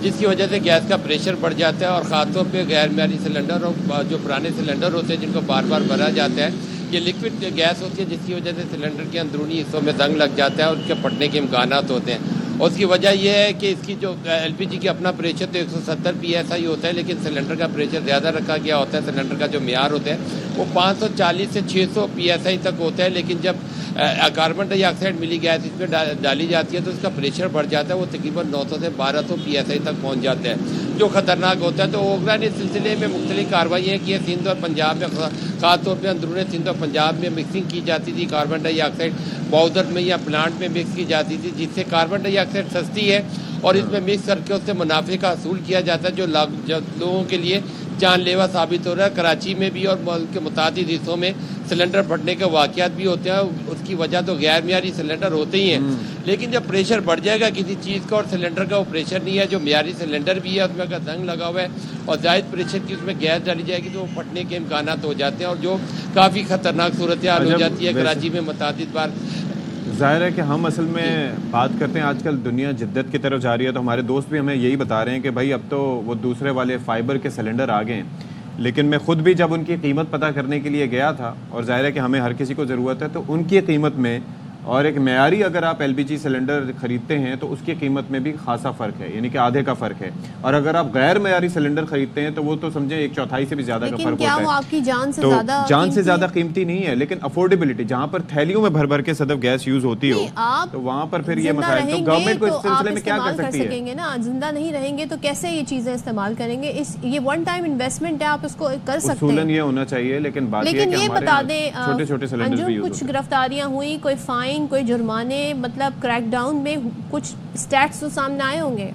जिसकी वजह से गैस का प्रेशर बढ़ जाता है और ख़ासतौर पर गैर मेयारी सिलेंडर और जो पुराने सिलेंडर होते हैं जिनको बार बार भरा जाता है, ये लिक्विड गैस होती है जिसकी वजह से सिलेंडर के अंदरूनी हिस्सों में जंग लग जाता है और उसके फटने के इम्कानात होते हैं। और उसकी वजह यह है कि इसकी जो एलपीजी की अपना प्रेशर तो 170 PSI होता है, लेकिन सिलेंडर का प्रेशर ज़्यादा रखा गया होता है। सिलेंडर का जो मेयार होता है वो 540 से 600 PSI तक होता है, लेकिन जब कार्बन डाइऑक्साइड मिली गैस इसमें डाली जाती है तो उसका प्रेशर बढ़ जाता है, वो तकरीबन 900 से 1200 PSI तक पहुँच जाता है, जो ख़तरनाक होता है। तो ओगरा ने इस सिलसिले में मुख्तलिफ कार्रवाइयाँ की हैं। सिंध और पंजाब में ख़ासतौर पर अंदरूनी सिंध और पंजाब में मिक्सिंग की जाती थी कार्बन डाइऑक्साइड, पाउडर में या प्लांट में मिक्स की जाती थी, जिससे कार्बन डाइऑक्साइड सस्ती है और इसमें मिक्स करके उससे मुनाफे का हासिल किया जाता है, जो लोगों के लिए जानलेवा साबित हो रहा है। कराची में भी और मुल्क के मुतादिद हिस्सों में सिलेंडर फटने के वाक़यात भी होते हैं। उसकी वजह तो गैर मेयारी सिलेंडर होते ही हैं, लेकिन जब प्रेशर बढ़ जाएगा किसी चीज़ का और सिलेंडर का वो प्रेशर नहीं है, जो मेयारी सिलेंडर भी है उसमें अगर जंग लगा हुआ है और जायद प्रेशर की उसमें गैस डाली जाएगी तो वो फटने के इम्कानात हो जाते हैं और जो काफ़ी ख़तरनाक सूरत हाल हो जाती है। कराची में मुतादिद बार ज़ाहिर है कि हम असल में बात करते हैं, आजकल दुनिया जिद्दत की तरफ जा रही है, तो हमारे दोस्त भी हमें यही बता रहे हैं कि भाई अब तो वो दूसरे वाले फाइबर के सिलेंडर आ गए हैं। लेकिन मैं ख़ुद भी जब उनकी कीमत पता करने के लिए गया था, और ज़ाहिर है कि हमें हर किसी को ज़रूरत है, तो उनकी कीमत में और एक मेयारी अगर आप एलपीजी सिलेंडर ख़रीदते हैं तो उसकी कीमत में भी खासा फ़र्क है, यानी कि आधे का फ़र्क है। और अगर आप गैर मेयारी सिलेंडर खरीदते हैं तो वो तो समझे 1/4 से भी ज़्यादा का फ़र्क होता है। वो आपकी जान से तो ज़्यादा जान से ज़्यादा कीमती नहीं है, लेकिन अफोर्डेबिलिटी, जहाँ पर थैलियों में भर भर के सदफ गैस यूज़ होती हो तो वहाँ पर फिर ये मसाइल, तो गवर्नमेंट को इस सिलसिले में क्या कर सकती है ना? जिंदा नहीं रहेंगे तो कैसे ये चीजें इस्तेमाल करेंगे? ये वन टाइम इन्वेस्टमेंट है, आप इसको कर सकते हैं, उसूलन ये होना चाहिए। लेकिन बात लेकिन ये बता दें छोटे छोटे सिलेंडर भी यूज़ कुछ गिरफ्तारियां हुई, कोई फाइन, कोई जुर्माने, मतलब क्रैकडाउन में कुछ स्टैट्स तो सामने आए होंगे?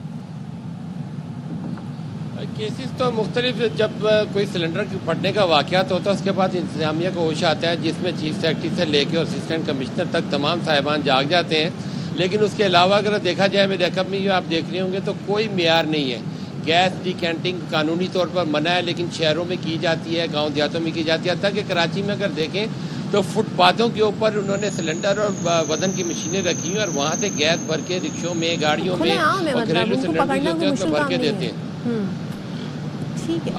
केसेस तो मुख्तलिफ, जब कोई सिलेंडर फटने का वाक़यात होता है उसके बाद इंतजामिया को होश आता है, जिसमें चीफ सेक्रेटरी से लेकर और असिस्टेंट कमिश्नर तक तमाम साहिबान जाग जाते हैं। लेकिन उसके अलावा अगर देखा जाए, मेरे रकम में आप देख रहे होंगे तो कोई मेयार नहीं है। गैस डिकैंटिंग कानूनी तौर पर मना है, लेकिन शहरों में की जाती है, गाँव देहातों में की जाती है। कि कराची में अगर देखें तो फुटपाथों के ऊपर उन्होंने सिलेंडर और वजन की मशीनें रखी हैं और वहाँ से गैस भर के रिक्शों में, गाड़ियों में और घरेलू सिलेंडर जो होते हैं उसमें भर के देते हैं।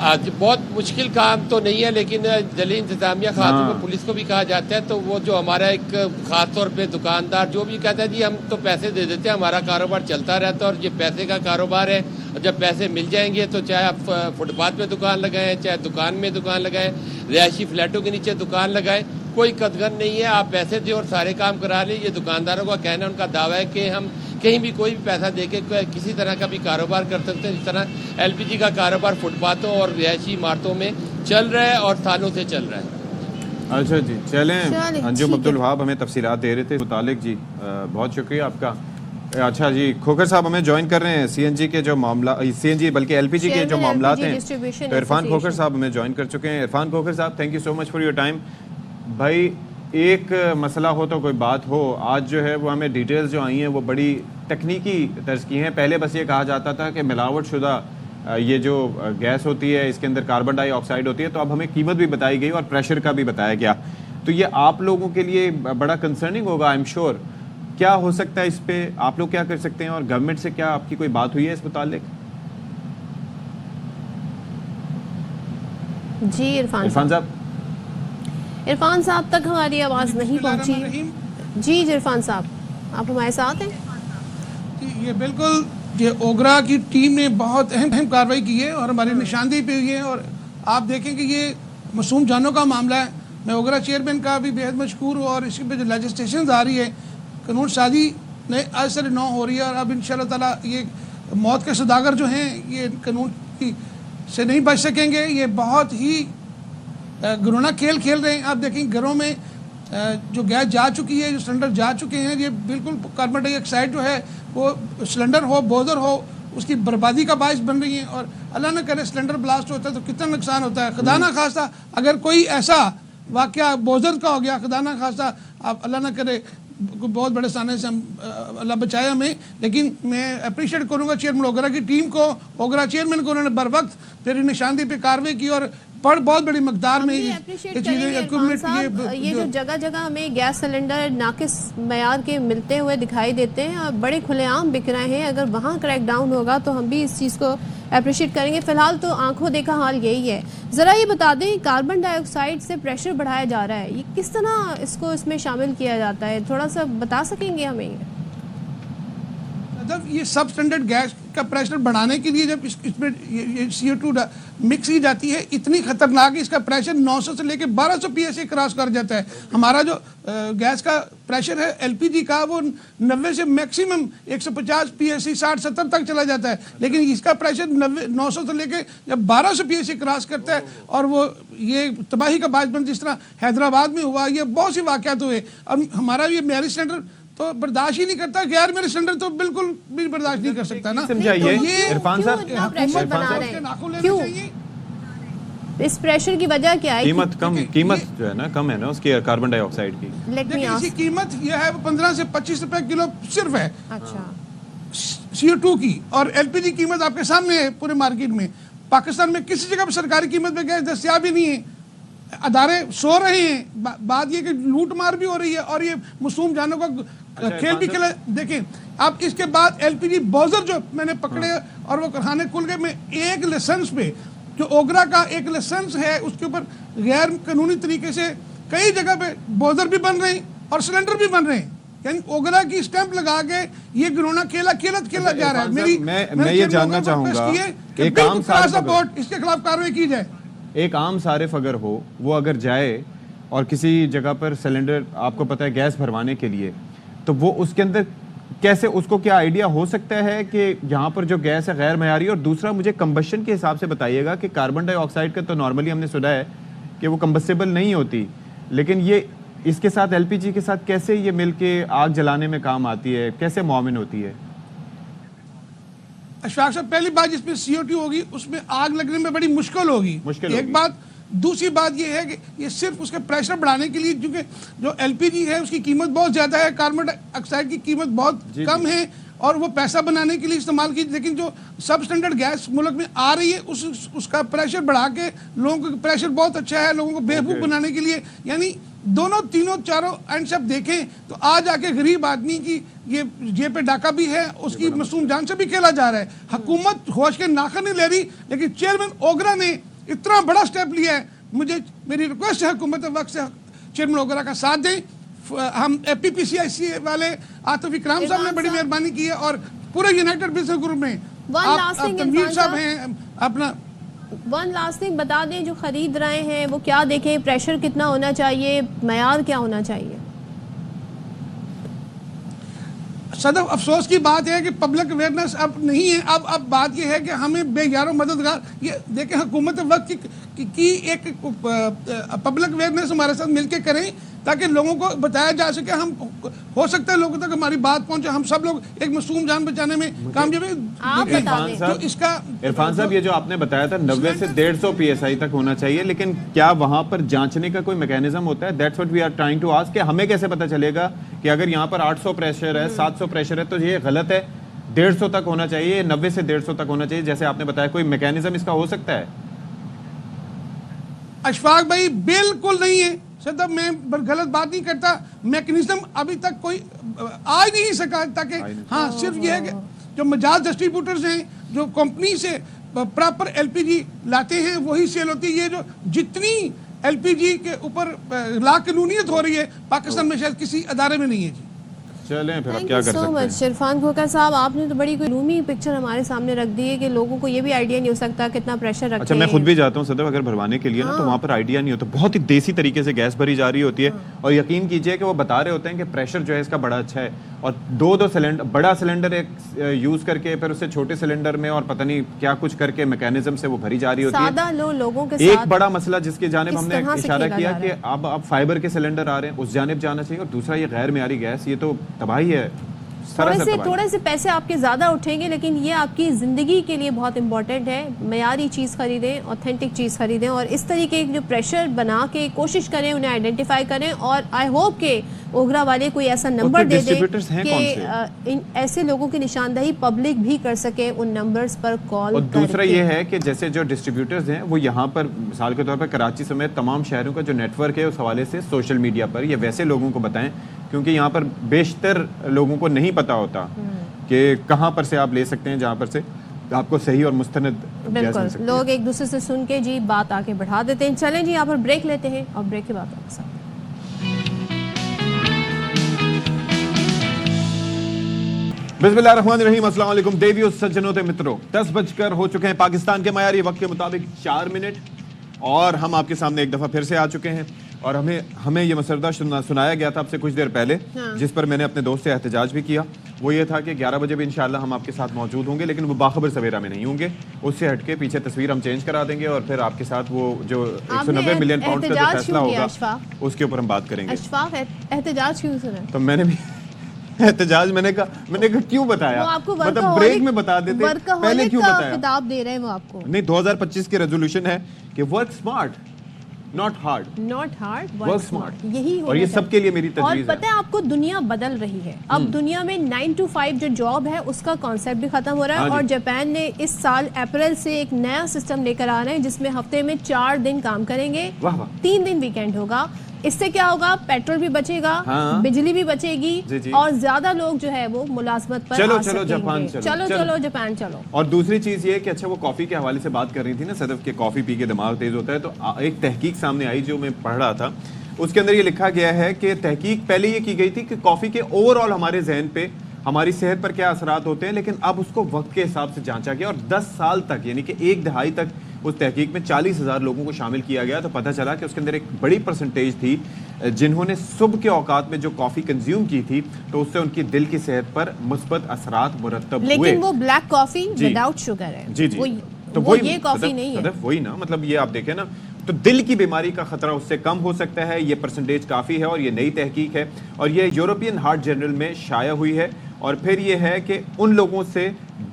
आज बहुत मुश्किल काम तो नहीं है, लेकिन दिल्ली इंतजामिया खास में पुलिस को भी कहा जाता है, तो वो जो हमारा एक खास तौर पे दुकानदार जो भी कहता है जी हम तो पैसे दे देते हैं, हमारा कारोबार चलता रहता है और ये पैसे का कारोबार है। जब पैसे मिल जाएंगे तो चाहे आप फुटपाथ पे दुकान लगाएं, चाहे दुकान में दुकान लगाएं, रिहायशी फ्लैटों के नीचे दुकान लगाएं, कोई कदगन नहीं है। आप पैसे दें और सारे काम करा लें। ये दुकानदारों का कहना, उनका दावा है कि हम कहीं भी कोई भी पैसा देके किसी तरह का भी कारोबार कर सकते हैं। इस तरह एलपीजी का कारोबार फुटपाथों और रिहायशी इमारतों में चल रहा है और सालों से चल रहा है। अच्छा जी, चलें। अंजुम अब्दुल वहाब हमें तफसीलात दे रहे थे मुतालिक जी, बहुत शुक्रिया आपका। अच्छा जी, खोखर साहब हमें ज्वाइन कर रहे हैं, सीएनजी के जो मामला, सीएनजी बल्कि एलपीजी के जो मामलात हैं, तो इरफान खोखर साहब हमें ज्वाइन कर चुके हैं। इरफान खोखर साहब, thank you so much for your time. भाई एक मसला हो तो कोई बात हो, आज जो है वो हमें डिटेल्स जो आई हैं वो बड़ी तकनीकी तर्ज की हैं। पहले बस ये कहा जाता था कि मिलावट शुदा ये जो गैस होती है इसके अंदर कार्बन डाइऑक्साइड होती है, तो अब हमें कीमत भी बताई गई और प्रेशर का भी बताया गया। तो ये आप लोगों के लिए बड़ा कंसर्निंग होगा, आई एम श्योर। क्या हो सकता है इस पे, आप लोग क्या कर सकते हैं और गवर्नमेंट से क्या आपकी कोई बात हुई है इस मुतालिक? जी इरफान इरफान साहब, इरफान साहब तक हमारी आवाज़ नहीं पहुंची। जी इरफान साहब, आप हमारे साथ हैं? ये बिल्कुल, ये ओगरा की टीम ने बहुत अहम कार्रवाई की है और हमारी निशानदेही पे हुई है। और आप देखें कि ये मासूम जानों का मामला है। मैं ओगरा चेयरमैन का भी बेहद मशकूर हूँ और इसके पे जो लेजिस्लेशन आ रही है, कानून साजी ने आज से 9 हो रही है और अब इंशाल्लाह ताला ये मौत के सौदागर जो हैं ये कानून की से नहीं बच सकेंगे। ये बहुत ही घिनौना खेल खेल रहे हैं। आप देखें घरों में जो गैस जा चुकी है, जो सिलेंडर जा चुके हैं, ये बिल्कुल कार्बन डाइऑक्साइड जो है वो सिलेंडर हो बोजर हो उसकी बर्बादी का बायस बन रही है। और अल्लाह न करे सिलेंडर ब्लास्ट होता है तो कितना नुकसान होता है। खुदा ना खास्ता अगर कोई ऐसा वाकया बोजर का हो गया, खुदा ना खास्ता आप अल्लाह न करे बहुत बड़े सामने से हम अल्लाह बचाए हमें। लेकिन मैं अप्रिशिएट करूँगा चेयरमैन ओगरा की टीम को, ओगरा चेयरमैन को, उन्होंने बर वक्त तेरी निशानदेही पे कार्रवाई की और बहुत बड़ी मकदार में ये चीज़ें। ये जो जगह जगह हमें गैस सिलेंडर नाकिस मयार के मिलते हुए दिखाई देते हैं और बड़े खुलेआम बिक रहे हैं, अगर वहाँ क्रैक डाउन होगा तो हम भी इस चीज़ को अप्रिशिएट करेंगे। फिलहाल तो आंखों देखा हाल यही है। ज़रा ये बता दें, कार्बन डाइऑक्साइड से प्रेशर बढ़ाया जा रहा है, ये किस तरह इसको इसमें शामिल किया जाता है, थोड़ा सा बता सकेंगे हमें? ये सब स्टैंडर्ड गैस का प्रेशर बढ़ाने के लिए जब इसमें ये CO2 मिक्स की जाती है, इतनी खतरनाक है, इसका प्रेशर 900 से लेकर 1200 PSI क्रॉस कर जाता है। हमारा जो गैस का प्रेशर है LPG का वो 90 से मैक्सिमम 150 PSI 60-70 तक चला जाता है, लेकिन इसका प्रेशर 900 से लेकर जब 1200 PSI क्रॉस करता है और वो ये तबाही का बायस बन, जिस तरह हैदराबाद में हुआ, ये बहुत सी वाक़यात हुए। और हमारा ये मेरी सिलेंडर तो बर्दाश्त ही नहीं करता, गैर मेरे सिलेंडर तो बिल्कुल भी बर्दाश्त नहीं कर सकता ना। समझाइए ये इरफान साहब, प्रेशर बना रहे हैं क्यों? इस प्रेशर की वजह क्या है? कीमत जो है ना कम है ना उसकी कार्बन डाइऑक्साइड की। देखिए इसकी कीमत ये है 15 से 25 रुपए किलो सिर्फ है अच्छा CO2 की। और LPG कीमत आपके सामने है पूरे मार्केट में। पाकिस्तान में किसी जगह पर सरकारी कीमत पे गैस दस्तियाब ही नहीं है, अदारे सो रहे हैं। बात ये कि लूट मार भी हो रही है और ये मासूम जानों का खेल भी खेला। देखें आप, इसके बाद LPG बॉजर जो मैंने पकड़े और वो कारखाने खुल गए। मैं एक लाइसेंस पे जो ओगरा का एक लाइसेंस है उसके ऊपर गैर कानूनी तरीके से कई जगह पे बॉजर भी बन रहे हैं और सिलेंडर भी बन रहे हैं। यानी ओगरा की स्टैंप लगा के ये घिनौना खेला जा रहा है। मैं ये जानना चाहूंगा, एक आम सपोर्ट इसके खिलाफ कार्रवाई की जाए। एक आम सारिफ अगर हो, वो अगर जाए और किसी जगह पर सिलेंडर आपको पता है गैस भरवाने के लिए, तो वो उसके अंदर कैसे, उसको क्या आइडिया हो सकता है कि यहाँ पर जो गैस है गैर मयारी? और दूसरा मुझे कंबशन के हिसाब से बताइएगा कि कार्बन डाइऑक्साइड का तो नॉर्मली हमने सुना है कि वो कंबस्टेबल नहीं होती, लेकिन ये इसके साथ LPG के साथ कैसे ये मिलके आग जलाने में काम आती है, कैसे मुआविन होती है? अशफाक साहब, पहली बात जिसमें CO2 होगी उसमें आग लगने में बड़ी मुश्किल होगी। एक बात। दूसरी बात ये है कि ये सिर्फ उसके प्रेशर बढ़ाने के लिए, क्योंकि जो LPG है उसकी कीमत बहुत ज़्यादा है, कार्बन डाइऑक्साइड की कीमत बहुत कम है और वो पैसा बनाने के लिए इस्तेमाल की। लेकिन जो सब स्टैंडर्ड गैस मुल्क में आ रही है उसका प्रेशर बढ़ा के लोगों का प्रेशर बहुत अच्छा है लोगों को बेवकूफ़ बनाने के लिए। यानी दोनों तीनों चारों एंड सब देखें तो आज आके गरीब आदमी की ये जेब पे डाका भी है, उसकी मासूम जान से भी खेला जा रहा है। हुकूमत होश के नाखन नहीं ले रही, लेकिन चेयरमैन ओगरा ने इतना बड़ा स्टेप लिया है। मेरी रिक्वेस्ट है हुकूमत वक्त से चेयरमैन ओगरा का साथ दें। हम APPCIC वाले आतिफ इकराम साहब ने बड़ी मेहरबानी की है और पूरे यूनाइटेड बिजनेस ग्रुप में तनवीर साहब हैं अपना। वन लास्ट थिंग बता दें, जो खरीद रहे हैं वो क्या देखें, प्रेशर कितना होना चाहिए, मयार क्या होना चाहिए? सदफ अफसोस की बात है कि पब्लिक अवेयरनेस अब नहीं है। अब बात यह है कि हमें बेयारों मददगार, ये देखें हुकूमत वक्त की एक पब्लिक अवेयरनेस हमारे साथ मिलकर करें ताकि लोगों को बताया जा सके। हम हो सकता है लोगों तक हमारी बात पहुंचे, हम सब लोग एक मासूम जान बचाने में कामयाब है। इरफान साहब, ये जो आपने बताया था 90 से 150 PSI तक होना चाहिए, लेकिन क्या वहां पर जांचने का कोई मैकेनिज्म होता है? That's what we are trying to ask कि हमें कैसे पता चलेगा कि अगर यहाँ पर 800 प्रेशर है, 700 प्रेशर है तो ये गलत है, 150 तक होना चाहिए, 90 से 150 तक होना चाहिए, जैसे आपने बताया? कोई मैकेनिज्म इसका हो सकता है? अशफाक भाई, बिल्कुल नहीं है सदब, मैं गलत बात नहीं करता। मैकेनिज्म अभी तक कोई आ नहीं सका ताकि हाँ, सिर्फ ये है कि जो मजाज डिस्ट्रीब्यूटर्स हैं, जो कंपनी से प्रॉपर एलपीजी लाते हैं वही सेल होती है। ये जो जितनी एलपीजी के ऊपर लाकानूनियत हो रही है पाकिस्तान में शायद किसी अदारे में नहीं है जी। चलें फिर अब थैंक क्या यू कर सो सकते मच हैं। इरफान खोकर साहब, आपने तो बड़ी कोई लूमी पिक्चर हमारे सामने रख दी है कि लोगों को ये भी आइडिया नहीं हो सकता कितना प्रेशर रखें। अच्छा, मैं खुद भी जाता हूँ सदफ अगर भरवाने के लिए ना, तो वहाँ पर आइडिया नहीं होता, बहुत ही देसी तरीके से गैस भरी जा रही होती है। और यकीन कीजिए कि वो बता रहे होते हैं कि प्रेशर जो है इसका बड़ा अच्छा है, और दो सिलेंडर, बड़ा सिलेंडर एक यूज करके फिर उसे छोटे सिलेंडर में और पता नहीं क्या कुछ करके मैकेनिज्म से वो भरी जा रही होती है। सादा लोगों के एक साथ बड़ा मसला जिसकी जानिब किस हमने तरह से इशारा खेला किया जा कि रहा है। अब फाइबर के सिलेंडर आ रहे हैं, उस जानिब जाना चाहिए। और दूसरा ये गैर मियारी गैस, ये तो तबाही है, थोड़े से पैसे आपके ज़्यादा उठेंगे, लेकिन ये आपकी ज़िंदगी के लिए बहुत इंपॉर्टेंट है। मयारी चीज़ खरीदें, ऑथेंटिक चीज़ खरीदें, और इस तरीके जो प्रेशर बना के कोशिश करें, उन्हें आइडेंटिफाई करें। और आई होप के ओगरा वाले कोई ऐसा नंबर दे दें कि इन ऐसे लोगों की निशानदही पब्लिक भी कर सके उन नंबर्स पर कॉल। और दूसरा ये है कि जैसे जो डिस्ट्रीब्यूटर्स हैं वो यहाँ पर मिसाल के तौर पर कराची समेत तमाम शहरों का जो नेटवर्क है उस हवाले से सोशल मीडिया पर ये वैसे लोगों को बताएं, क्योंकि यहाँ पर बेशतर लोगों को नहीं पता होता कि कहाँ पर से आप ले सकते हैं जहाँ पर से आपको सही और मुस्तनद गैस मिल बिल्कुल, सकती है। लोग एक दूसरे से सुन के जी बात आके बढ़ा देते हैं। चलें जी, यहाँ पर ब्रेक लेते हैं और ब्रेक के बाद आपके साथ। बिस्मिल्लाहिर्रहमानिर्रहीम, अस्सलाम वालेकुम देवियों, सज्जनों ते मित्रों। 10 बजकर हो चुके हैं पाकिस्तान के मयारी वक्त के मुताबिक 4 मिनट, और हम आपके सामने एक दफ़ा फिर से आ चुके हैं। और हमें ये मसरदा सुनाया गया था आपसे कुछ देर पहले, जिस पर मैंने अपने दोस्त से एहतजाज भी किया। वो ये था कि 11 बजे भी इंशाल्लाह हम आपके साथ मौजूद होंगे, लेकिन वो बाखबर सवेरा में नहीं होंगे। उससे हटके पीछे तस्वीर हम चेंज करा देंगे और फिर आपके साथ वो जो 190 मिलियन पाउंड का जो फैसला होगा उसके ऊपर हम बात करेंगे। अशफाक, एहतजाज क्यों सुना? तो मैंने भी एहतजाज मैंने कहा क्यों बताया, वो आपको मतलब ब्रेक में बता देते, पहले क्यों बताया? किताब दे रहे हैं वो आपको। नहीं, 2025 की रेजोल्यूशन है कि work smart not hard, work smart, यही और ये सबके लिए मेरी और तजवीज़ है। पता है आपको, दुनिया बदल रही है। अब दुनिया में 9 to 5 जो जॉब है उसका कॉन्सेप्ट भी खत्म हो रहा है। हाँ और जी। जापान ने इस साल अप्रैल से एक नया सिस्टम लेकर आ रहे हैं जिसमें हफ्ते में 4 दिन काम करेंगे, वाह वाह। 3 दिन वीकेंड होगा। इससे क्या होगा, पेट्रोल भी बचेगा, हाँ। बिजली भी बचेगी, जी जी। और ज्यादा लोग जो है वो मुलाजमत पर चलो आ चलो सकेंगे। जापान चलो जापान चलो। और दूसरी चीज ये कि अच्छा, वो कॉफी के हवाले से बात कर रही थी ना सदफ, के कॉफी पी के दिमाग तेज होता है। तो एक तहकीक सामने आई जो मैं पढ़ रहा था, उसके अंदर ये लिखा गया है कि तहकीक पहले ये की गई थी कि कॉफी के ओवरऑल हमारे जहन पे, हमारी सेहत पर क्या असरात होते हैं, लेकिन अब उसको वक्त के हिसाब से जांचा गया और 10 साल तक, यानी कि 1 दहाई तक उस तहकीक में 40,000 लोगों को शामिल किया गया। तो पता चला कि उसके अंदर एक बड़ी परसेंटेज थी जिन्होंने सुबह के औकात में जो कॉफी कंज्यूम की थी, तो उससे उनकी दिल की सेहत पर मुस्बत असरात मुरतब हुए। लेकिन वो ब्लैक कॉफी जी। विदाउट शुगर है। जी जी, तो वो ये कॉफी नहीं है। वही ना, मतलब ये आप देखें ना, तो दिल की बीमारी का खतरा उससे कम हो सकता है। ये परसेंटेज काफ़ी है और ये नई तहकीक है और ये यूरोपियन हार्ट जर्नल में शाया हुई है। और फिर ये है कि उन लोगों से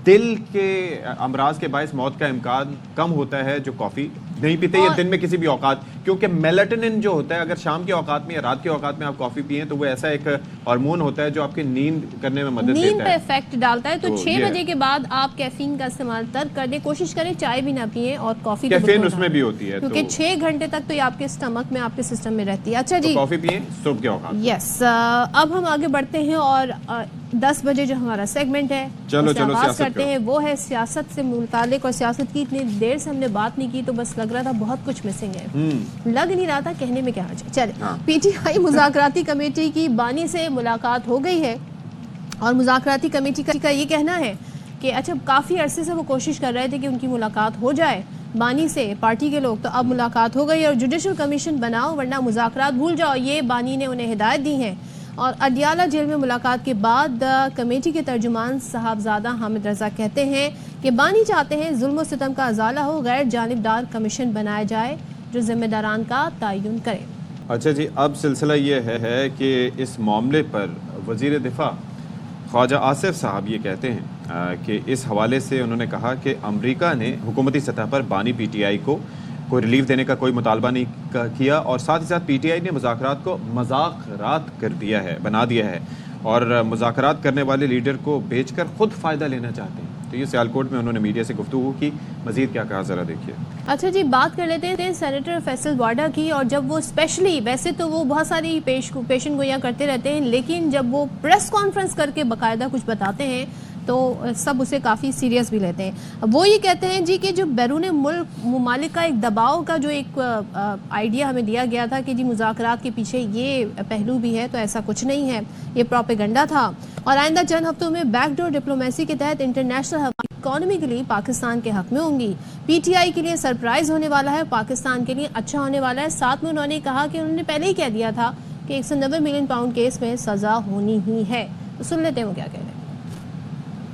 दिल के अमराज के बायस मौत का इम्कान कम होता है जो कॉफ़ी नहीं पीते या दिन में किसी भी औकात, क्योंकि मेलाटोनिन जो होता है, अगर शाम के औकात में या रात के औकात में आप कॉफ़ी पिए तो वो ऐसा एक हार्मोन होता है जो आपकी नींद करने में मदद नींद देता पे है। इफेक्ट डालता है। तो तो 6 ये बजे के बाद आप कैफीन का इस्तेमाल तर्क कर दें, कोशिश करें चाय भी ना पिए और कॉफी तो कैफीन बिल्कुल उसमें ना भी पिएं, होती है, क्योंकि तो 6 घंटे तक तो ये आपके स्टमक में, आपके सिस्टम में रहती है। अच्छा तो जी, कॉफ़ी पिए सुबह के औकात। यस, अब हम आगे बढ़ते हैं और 10 बजे जो हमारा सेगमेंट है चलो, उससे चलो, आगाज सियासत करते करो। हैं। वो है सियासत से मुतालिक, और सियासत की इतनी देर से हमने बात नहीं की तो बस लग रहा था बहुत कुछ मिसिंग है, लग नहीं रहा था, कहने में क्या हर्ज है। चले, हाँ। पीटीआई मुज़ाकराती कमेटी की बानी से मुलाकात हो गई है और मुज़ाकराती कमेटी का ये कहना है कि अच्छा, काफ़ी अरसे से वो कोशिश कर रहे थे कि उनकी मुलाकात हो जाए बानी से, पार्टी के लोग, तो अब मुलाकात हो गई और जुडिशल कमीशन बनाओ वरना मुज़ाकरात भूल जाओ, ये बानी ने उन्हें हिदायत दी है। और अडियाला जेल में मुलाकात के बाद कमेटी के तर्जुमान साहबजादा हामिद रजा कहते हैं कि बानी चाहते हैं जुल्म और सितम का अजाला हो, गैर जानिबदार कमीशन बनाया जाए जो जिम्मेदारान का तयन करे। अच्छा जी, अब सिलसिला ये है कि इस मामले पर वज़ीर दिफा ख्वाजा आसिफ साहब ये कहते हैं कि इस हवाले से उन्होंने कहा कि अमेरिका ने हुकूमती सतह पर बानी पीटीआई को कोई रिलीफ देने का कोई मुतालबा नहीं किया और साथ ही साथ पीटीआई ने मुज़ाकरात को मज़ाकरात कर दिया है, बना दिया है और मुज़ाकरात करने वाले लीडर को बेचकर खुद फ़ायदा लेना चाहते हैं। तो ये सियालकोट में उन्होंने मीडिया से गुफ्तगू की। मज़ीद क्या कहा ज़रा देखिए। अच्छा जी, बात कर लेते हैं सेनेटर फैसल वाडा की। और जब वो स्पेशली, वैसे तो वो बहुत सारी पेशन गोइयाँ करते रहते हैं, लेकिन जब वो प्रेस कॉन्फ्रेंस करके बाकायदा कुछ बताते हैं तो सब उसे काफ़ी सीरियस भी लेते हैं। वो ये कहते हैं जी कि जो बैरून मुल्क ममालिक का एक दबाव का जो एक आइडिया हमें दिया गया था कि जी मुज़ाकरात के पीछे ये पहलू भी है, तो ऐसा कुछ नहीं है, ये प्रोपेगेंडा था। और आइंदा चंद हफ्तों में बैकडोर डिप्लोमेसी के तहत इंटरनेशनल हवाई इकॉनमी के लिए पाकिस्तान के हक में होंगी। पीटीआई के लिए सरप्राइज होने वाला है, पाकिस्तान के लिए अच्छा होने वाला है। साथ में उन्होंने कहा कि उन्होंने पहले ही कह दिया था कि 190 मिलियन पाउंड केस में सज़ा होनी ही है। तो सुन लेते हैं वो क्या कह रहे हैं।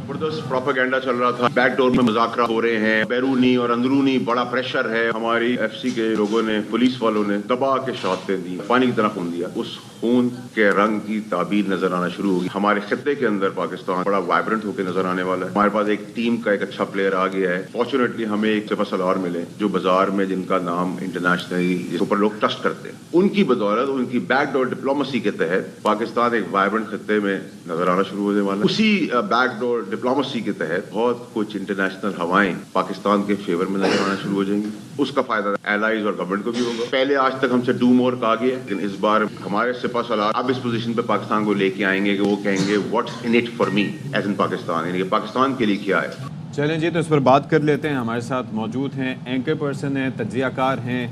जबरदस्त प्रोपेगेंडा चल रहा था, बैकडोर में मुज़ाकरा हो रहे हैं, बैरूनी और अंदरूनी बड़ा प्रेशर है। हमारी एफसी के लोगों ने, पुलिस वालों ने दबा के शहादतें दी, पानी की तरह खून दिया। उस खून के रंग की ताबीर नजर आना शुरू होगी। हमारे खित्ते के अंदर पाकिस्तान बड़ा वाइब्रेंट होकर नजर आने वाला है। हमारे पास एक टीम का एक अच्छा प्लेयर आ गया है। फॉर्चुनेटली हमें एक सिपहसालार मिले जो बाजार में जिनका नाम इंटरनेशनली जिस ऊपर लोग ट्रस्ट करते हैं, उनकी बदौलत, उनकी बैकडोर डिप्लोमेसी के तहत पाकिस्तान एक वाइब्रेंट खित्ते में नजर आना शुरू होने वाला है। उसी बैकडोर डिप्लोमेसी के तहत बहुत कुछ इंटरनेशनल हवाएं पाकिस्तान के फेवर में नजर आना शुरू हो जाएंगी। उसका फायदा एलाइज और गवर्नमेंट को भी होगा। पहले आज तक हमसे डू मोर कहा गया, लेकिन इस बार हमारे सिपहसालार अब इस पोजीशन पे पाकिस्तान को लेके आएंगे कि वो कहेंगे what's in it for me as in Pakistan, यानी कि पाकिस्तान के लिए क्या है। चलें जी, तो इस पर बात कर लेते हैं। हमारे साथ मौजूद हैं, एंकर पर्सन हैं, तज्जियाकार हैं,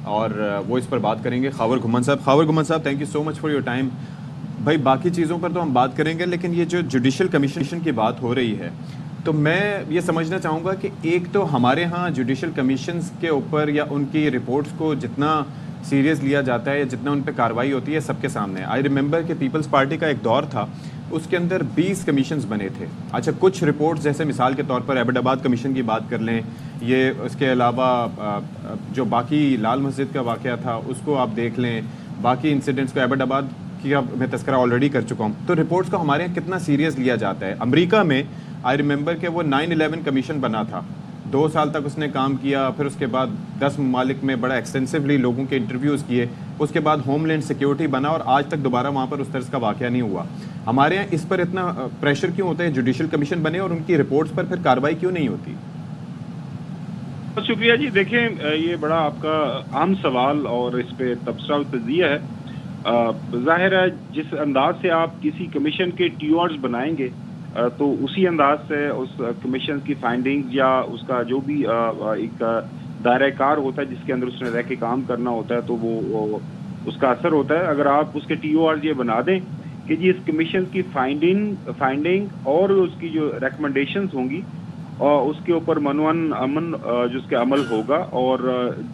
और वो इस पर बात करेंगे। खावर घुमन साहब, thank you so much for your time. भाई बाकी चीज़ों पर तो हम बात करेंगे, लेकिन ये जो जुडिशल कमीशन की बात हो रही है, तो मैं ये समझना चाहूँगा कि एक तो हमारे यहाँ जुडिशल कमीशंस के ऊपर या उनकी रिपोर्ट्स को जितना सीरियस लिया जाता है या जितना उन पर कार्रवाई होती है सबके सामने। आई रिमेंबर कि पीपल्स पार्टी का एक दौर था, उसके अंदर 20 कमीशंस बने थे। अच्छा, कुछ रिपोर्ट्स जैसे मिसाल के तौर पर एबटाबाद कमीशन की बात कर लें, ये उसके अलावा जो बाकी लाल मस्जिद का वाक़या था उसको आप देख लें, बाकी इंसिडेंट्स को एबटाबाद की मैं तस्करा ऑलरेडी कर चुका हूँ। तो रिपोर्ट्स को हमारे यहाँ कितना सीरियस लिया जाता है। अमेरिका में आई रिमेंबर कि वो 9/11 कमीशन बना था, 2 साल तक उसने काम किया, फिर उसके बाद 10 ममालिक में बड़ा एक्सटेंसिवली लोगों के इंटरव्यूज़ किए, उसके बाद होमलैंड सिक्योरिटी बना और आज तक दोबारा वहाँ पर उस तरह का वाक़या नहीं हुआ। हमारे यहाँ इस पर इतना प्रेशर क्यों होता है जुडिशल कमीशन बने और उनकी रिपोर्ट्स पर फिर कार्रवाई क्यों नहीं होती? शुक्रिया जी। देखें, ये बड़ा आपका अहम सवाल और इस पे तबसरा और तजिया है। जाहिर है जिस अंदाज से आप किसी कमीशन के ट्यूअर्स बनाएंगे तो उसी अंदाज से उस कमीशन की फाइंडिंग्स या उसका जो भी एक दायरा कार होता है जिसके अंदर उसने रह के काम करना होता है, तो वो उसका असर होता है। अगर आप उसके TORs ये बना दें कि जी इस कमीशन की फाइंडिंग और उसकी जो रिकमेंडेशंस होंगी और उसके ऊपर अमन जो उसके अमल होगा और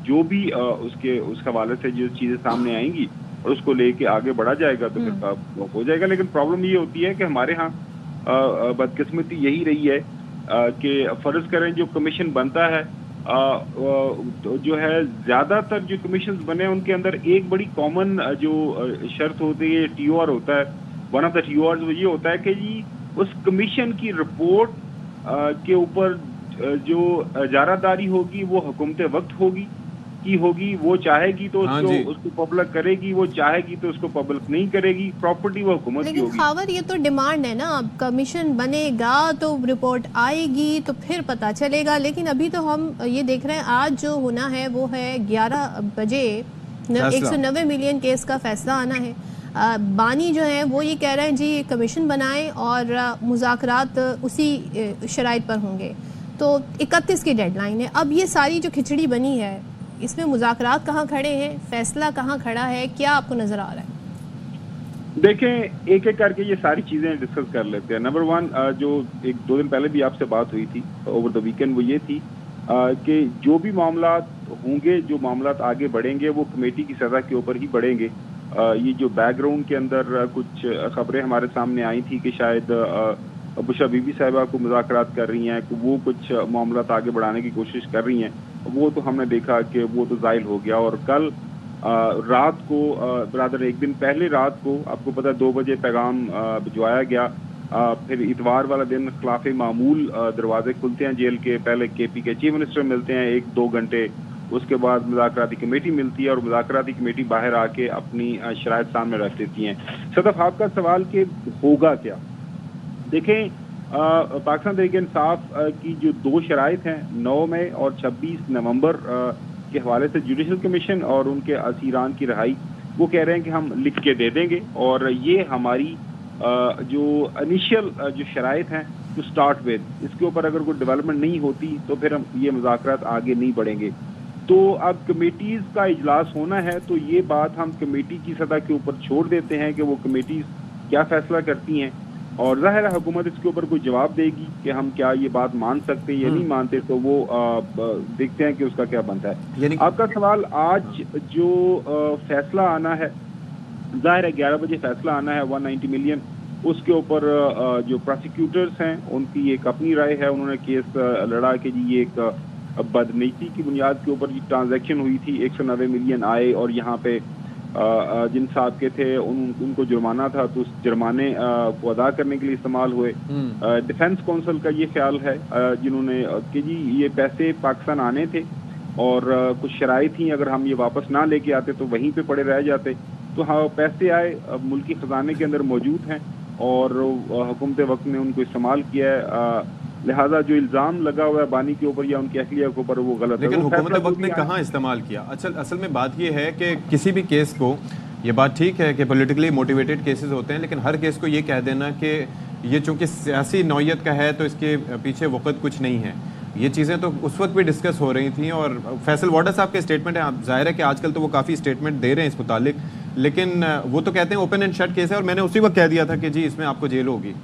जो भी उस हवाले से जो चीज़ें सामने आएंगी और उसको लेके आगे बढ़ा जाएगा तो फिर हो जाएगा। लेकिन प्रॉब्लम ये होती है कि हमारे यहाँ बदकिस्मती यही रही है कि फर्ज करें जो कमीशन बनता है जो है ज़्यादातर जो कमीशन बने उनके अंदर एक बड़ी कॉमन जो शर्त होती है, TOR होता है। वन ऑफ द TORs वो ये होता है कि जी उस कमीशन की रिपोर्ट के ऊपर जो इजारादारी होगी वो हुकूमत वक्त होगी, वो चाहेगी तो उसको पब्लिक करेगी, वो चाहेगी तो उसको पब्लिक नहीं करेगी। प्रॉपर्टी वो हुकूमत की होगी। लेकिन खावर ये तो डिमांड है ना, अब कमीशन बनेगा तो रिपोर्ट आएगी तो फिर पता चलेगा। लेकिन अभी तो हम ये देख रहे हैं आज जो होना है वो है 11 बजे 190 मिलियन केस का फैसला आना है। बानी जो है वो ये कह रहे हैं जी कमीशन बनाएं और मुज़ाकरात उसी शराइत पर होंगे। तो 31 की डेडलाइन है। अब ये सारी जो खिचड़ी बनी है इसमें मुज़ाकरात कहाँ खड़े हैं, फैसला कहाँ खड़ा है, क्या आपको नजर आ रहा है? देखें, एक एक करके ये सारी चीजें डिस्कस कर लेते हैं। नंबर 1 जो 1-2 दिन पहले भी आपसे बात हुई थी ओवर द वीकेंड, वो ये थी कि जो भी मामला होंगे, जो मामला आगे बढ़ेंगे वो कमेटी की सतह के ऊपर ही बढ़ेंगे। ये जो बैकग्राउंड के अंदर कुछ खबरें हमारे सामने आई थी कि शायद बुशरा बीबी साहिबा को मुज़ाकरात कर रही हैं, वो कुछ मामला आगे बढ़ाने की कोशिश कर रही हैं, वो तो हमने देखा कि वो तो ज़ाहिर हो गया। और कल रात को बरादर एक दिन पहले रात को आपको पता 2 बजे पैगाम भिजवाया गया। फिर इतवार वाला दिन खिलाफ मामूल दरवाजे खुलते हैं जेल के। पहले KP के चीफ मिनिस्टर मिलते हैं 1-2 घंटे, उसके बाद मुज़ाकराती कमेटी मिलती है और मुज़ाकराती कमेटी बाहर आके अपनी शराइत सामने रख देती हैं। सदफ, आपका सवाल कि होगा क्या? देखें, पाकिस्तान तहरीक-ए-इंसाफ की जो 2 शराइत हैं 9 मई और 26 नवंबर के हवाले से जुडिशल कमीशन और उनके असीरान की रिहाई, वो कह रहे हैं कि हम लिख के दे देंगे और ये हमारी जो इनिशियल जो शराइत हैं टू स्टार्ट विद, इसके ऊपर अगर कोई डेवलपमेंट नहीं होती तो फिर हम ये मुज़ाकरात आगे नहीं बढ़ेंगे। तो अब कमेटीज़ का इजलास होना है, तो ये बात हम कमेटी की सतह के ऊपर छोड़ देते हैं कि वो कमेटीज़ क्या फैसला करती हैं, और ज़ाहिर है हुकूमत इसके ऊपर कोई जवाब देगी कि हम क्या ये बात मान सकते हैं या नहीं मानते, तो वो देखते हैं कि उसका क्या बनता है। आपका सवाल, आज जो फैसला आना है, ज़ाहिर है 11 बजे फैसला आना है 190 मिलियन, उसके ऊपर जो प्रोसिक्यूटर्स हैं उनकी एक अपनी राय है। उन्होंने केस लड़ा कि जी ये एक बदनीति की बुनियाद के ऊपर ट्रांजैक्शन हुई थी, 190 मिलियन आए और यहाँ पे जिन साहब के थे उनको जुर्माना था, तो उस जुर्माने को अदा करने के लिए इस्तेमाल हुए। डिफेंस काउंसिल का ये ख्याल है जिन्होंने कि जी ये पैसे पाकिस्तान आने थे और कुछ शराइ थी, अगर हम ये वापस ना लेके आते तो वहीं पे पड़े रह जाते। तो हाँ, पैसे आए, मुल्की खजाने के अंदर मौजूद हैं और हुकूमत वक्त ने उनको इस्तेमाल किया है, लिहाजा जो इल्ज़ाम लगा हुआ है बानी के ऊपर या उनकी अहलिया के ऊपर वो गलत है। लेकिन हुकूमत वक्त ने कहाँ इस्तेमाल किया? असल में बात ये है कि किसी भी केस को, ये बात ठीक है कि पॉलिटिकली मोटिवेटेड केसेस होते हैं, लेकिन हर केस को ये कह देना कि ये चूंकि सियासी नौयत का है तो इसके पीछे वक़्त कुछ नहीं है, ये चीज़ें तो उस वक्त भी डिस्कस हो रही थी। और फैसल वाडा साहब के स्टेटमेंट है, आप जाहिर है कि आजकल तो वो काफ़ी स्टेटमेंट दे रहे हैं इस मुतालिक, लेकिन वो तो कहते हैं ओपन एंड शट केस है, और मैंने उसी वक्त कह दिया था कि जी इसमें आपको जेल होगी।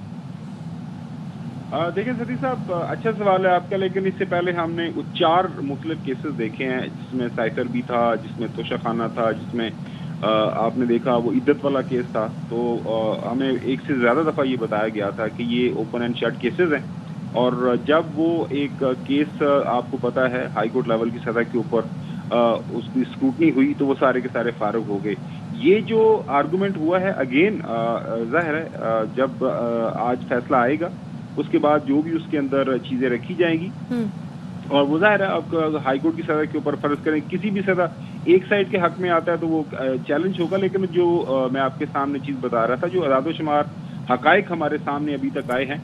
देखिए सती साहब, अच्छा सवाल है आपका, लेकिन इससे पहले हमने 4 मुख्तलिफ केसेस देखे हैं, जिसमें साइफर भी था, जिसमें तोशा खाना था, जिसमें आपने देखा वो इद्दत वाला केस था। तो हमें एक से ज़्यादा दफ़ा ये बताया गया था कि ये ओपन एंड शट केसेस हैं, और जब वो एक केस आपको पता है हाई कोर्ट लेवल की सतह के ऊपर उसकी स्क्रूटनी हुई तो वो सारे के सारे फारुग हो गए। ये जो आर्गूमेंट हुआ है, अगेन ज़ाहिर है जब आज फैसला आएगा उसके बाद जो भी उसके अंदर चीज़ें रखी जाएंगी, और वो ज़ाहिर है अब हाई कोर्ट की सतह के ऊपर फर्ज करें किसी भी सतह एक साइड के हक में आता है तो वो चैलेंज होगा। लेकिन जो मैं आपके सामने चीज़ बता रहा था, जो अदादोशुमार हकायक हमारे सामने अभी तक आए हैं,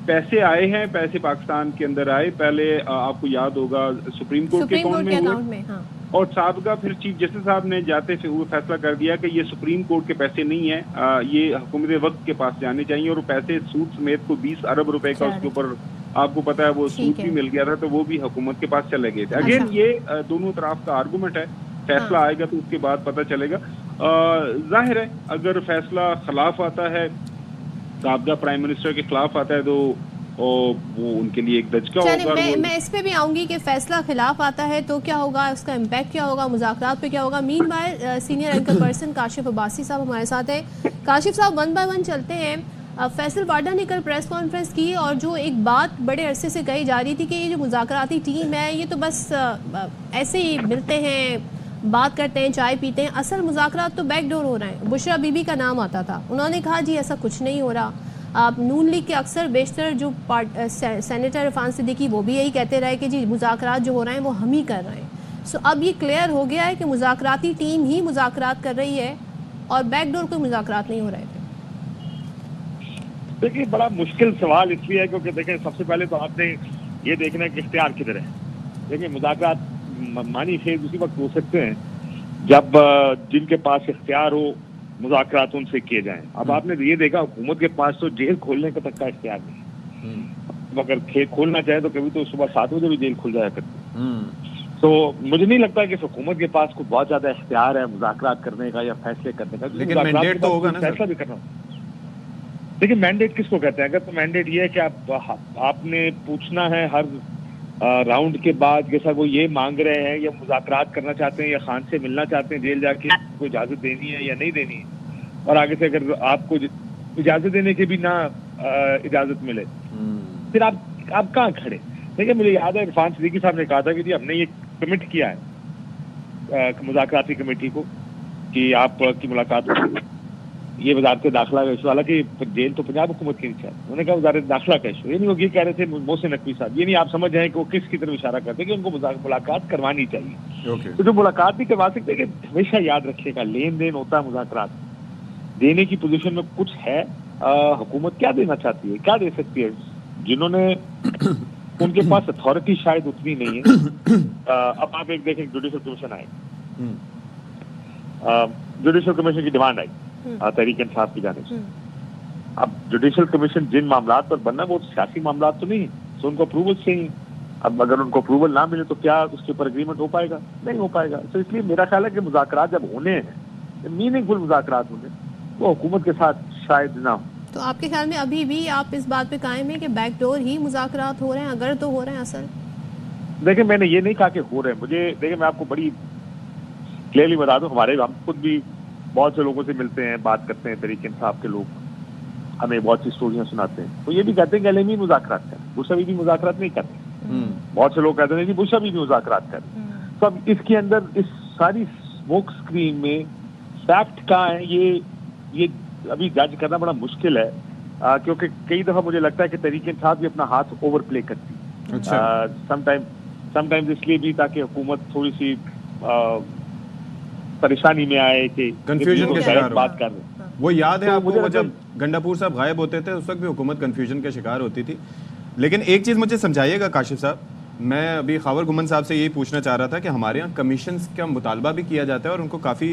पैसे आए हैं, पैसे पाकिस्तान के अंदर आए। पहले आपको याद होगा सुप्रीम कोर्ट के अकाउंट में हाँ। और साबिका फिर चीफ जस्टिस साहब ने जाते हुए फैसला कर दिया कि ये सुप्रीम कोर्ट के पैसे नहीं है, ये हुकूमत वक्त के पास जाने चाहिए, और पैसे सूद समेत को 20 अरब रुपए का उसके ऊपर आपको पता है वो सूद भी मिल गया था, तो वो भी हुकूमत के पास चले गए थे। अगेन ये दोनों तरफ का आर्गूमेंट है, फैसला आएगा तो उसके बाद पता चलेगा। जाहिर है अगर फैसला खिलाफ आता है, साबिका प्राइम मिनिस्टर के खिलाफ आता है, तो वो उनके लिए एक दचका होगा। मैं इस पे भी आऊंगी कि फैसला खिलाफ आता है तो क्या होगा, उसका इम्पैक्ट क्या होगा, मुज़ाकरात पे क्या होगा। Meanwhile senior anchor person Kashif Abbasi साहब हमारे साथ है। काशिफ साहब, 1 बाय 1 चलते हैं। फैसल वाडा ने कल प्रेस कॉन्फ्रेंस की और जो एक बात बड़े अरसे से कही जा रही थी कि ये जो मुज़ाकराती टीम है ये तो बस ऐसे ही मिलते हैं, बात करते हैं, चाय पीते हैं, असल मुज़ाकरात तो बैकडोर हो रहे हैं। बुशरा बीबी का नाम आता था, उन्होंने कहा जी ऐसा कुछ नहीं हो रहा। आप नून लीग के अक्सर बेशतर जो सेनेटर इरफान सिद्दीकी वो भी यही कहते रहे कि जी मुज़ाकरात जो हो रहे हैं वो हम ही कर रहे हैं। सो अब ये क्लियर हो गया है कि मुज़ाकराती टीम ही मुज़ाकरात कर रही है और बैकडोर कोई मुज़ाकरात नहीं हो रहे थे। देखिए, बड़ा मुश्किल सवाल इसलिए है क्योंकि देखें, सबसे पहले तो आपने ये देखना है कि इख्तियार किधर है। देखिए, मुज़ाकरात मानी फेज उसी वक्त हो सकते हैं जब जिनके पास इख्तियार हो मुज़ाकरात उनसे किए जाएं। अब आपने ये देखा हुकूमत के पास तो जेल खोलने का तक का इख्तियार नहीं, अगर खेल खोलना चाहे तो कभी तो सुबह 7 बजे भी जेल खुल जाया करती। तो मुझे नहीं लगता कि हुकूमत के पास कोई बहुत ज्यादा इख्तियार है मुज़ाकरात करने का या फैसले करने का। लेकिन मैंडेट तो होगा ना, फैसला भी करना। देखिए, मैंडेट किसको कहते हैं? अगर तो मैंडेट ये है कि आपने पूछना है हर राउंड के बाद कि सर वो ये मांग रहे हैं या मुज़ाकरात करना चाहते हैं या खान से मिलना चाहते हैं, जेल जाके कोई इजाजत देनी है या नहीं देनी है, और आगे से अगर आपको इजाजत देने की भी ना इजाजत मिले फिर आप कहाँ खड़े। देखिए, मुझे याद है इरफान सिद्दीकी साहब ने कहा था कि जी हमने ये कमिट किया है मुज़ाकराती कमेटी को कि आपकी मुलाकात होगी। ये वजारत दाखिला का इशू, हालांकि जेल तो पंजाब हुकूमत के नीचे है, उन्होंने कहा वजारत दाखिला का इशू। ये नहीं, वो ये कह रहे थे मोहसिन नकवी साहब, ये नहीं आप समझ रहे हैं कि वो किसकी तरफ इशारा करते हैं कि उनको मुलाकात करवानी चाहिए। तो जो मुलाकात भी करवा सकते हैं कि हमेशा याद रखिएगा लेन देन होता है, मुज़ाकरात देने की पोजीशन में कुछ है। हुकूमत क्या देना चाहती है, क्या दे सकती है, जिन्होंने उनके पास अथॉरिटी शायद उतनी नहीं है। अब आप एक देखें, जुडिशल कमीशन आए, जुडिशल कमीशन की डिमांड आई तहरीक इंसाफ की जाने से, अब जुडिशल कमीशन जिन मामला पर बनना वो सियासी मामला तो नहीं है, तो उनको अप्रूवल चाहिए। अब अगर उनको अप्रूवल ना मिले तो क्या उसके ऊपर एग्रीमेंट हो पाएगा? नहीं हो पाएगा। तो इसलिए मेरा ख्याल है कि मुज़ाकरात जब होने हैं, मीनिंगफुल मुज़ाकरात होने, वो हुकूमत के साथ शायद ना हो। तो आपके ख्याल में अभी भी आप इस बात पे कायम है कि बैकडोर ही मुज़ाकरात हो रहे हैं, अगर तो हो रहे हैं असल? देखिए, मैंने ये नहीं कहा कि हो रहे हैं। मुझे देखिए, मैं आपको बड़ी क्लियरली बता दूं, हम खुद भी बहुत से लोगों से मिलते हैं, बात करते हैं, तरीके इंसाफ के लोग हमें बहुत सी स्टोरियां सुनाते हैं, तो ये भी कहते हैं कि एलएमई मुज़ाकरात करें, बुश अभी भी मुज़ाकरात नहीं करते। बहुत से लोग कहते हैं कि बुश अभी भी मुज़ाकरात करें। तो अब इसके अंदर इस सारी स्मोक स्क्रीन में फैक्ट कहाँ है, ये अभी जज करना बड़ा मुश्किल है, क्योंकि कई दफा मुझे लगता है कि तरीके इंसाफ भी अपना हाथ ओवर प्ले करती है। समटाइम्स इसलिए भी ताकि हुकूमत थोड़ी सी परेशानी में आए कि कंफ्यूजन के शिकार बात कर रहे हैं। वो याद है तो आपको, मुझे वो लगता जब गंडापुर साहब गायब होते थे उस वक्त भी हुकूमत कंफ्यूजन का शिकार होती थी। लेकिन एक चीज़ मुझे समझाइएगा काशिफ साहब, मैं अभी खावर गुमन साहब से यही पूछना चाह रहा था कि हमारे यहाँ कमीशंस का मुतालबा भी किया जाता है और उनको काफ़ी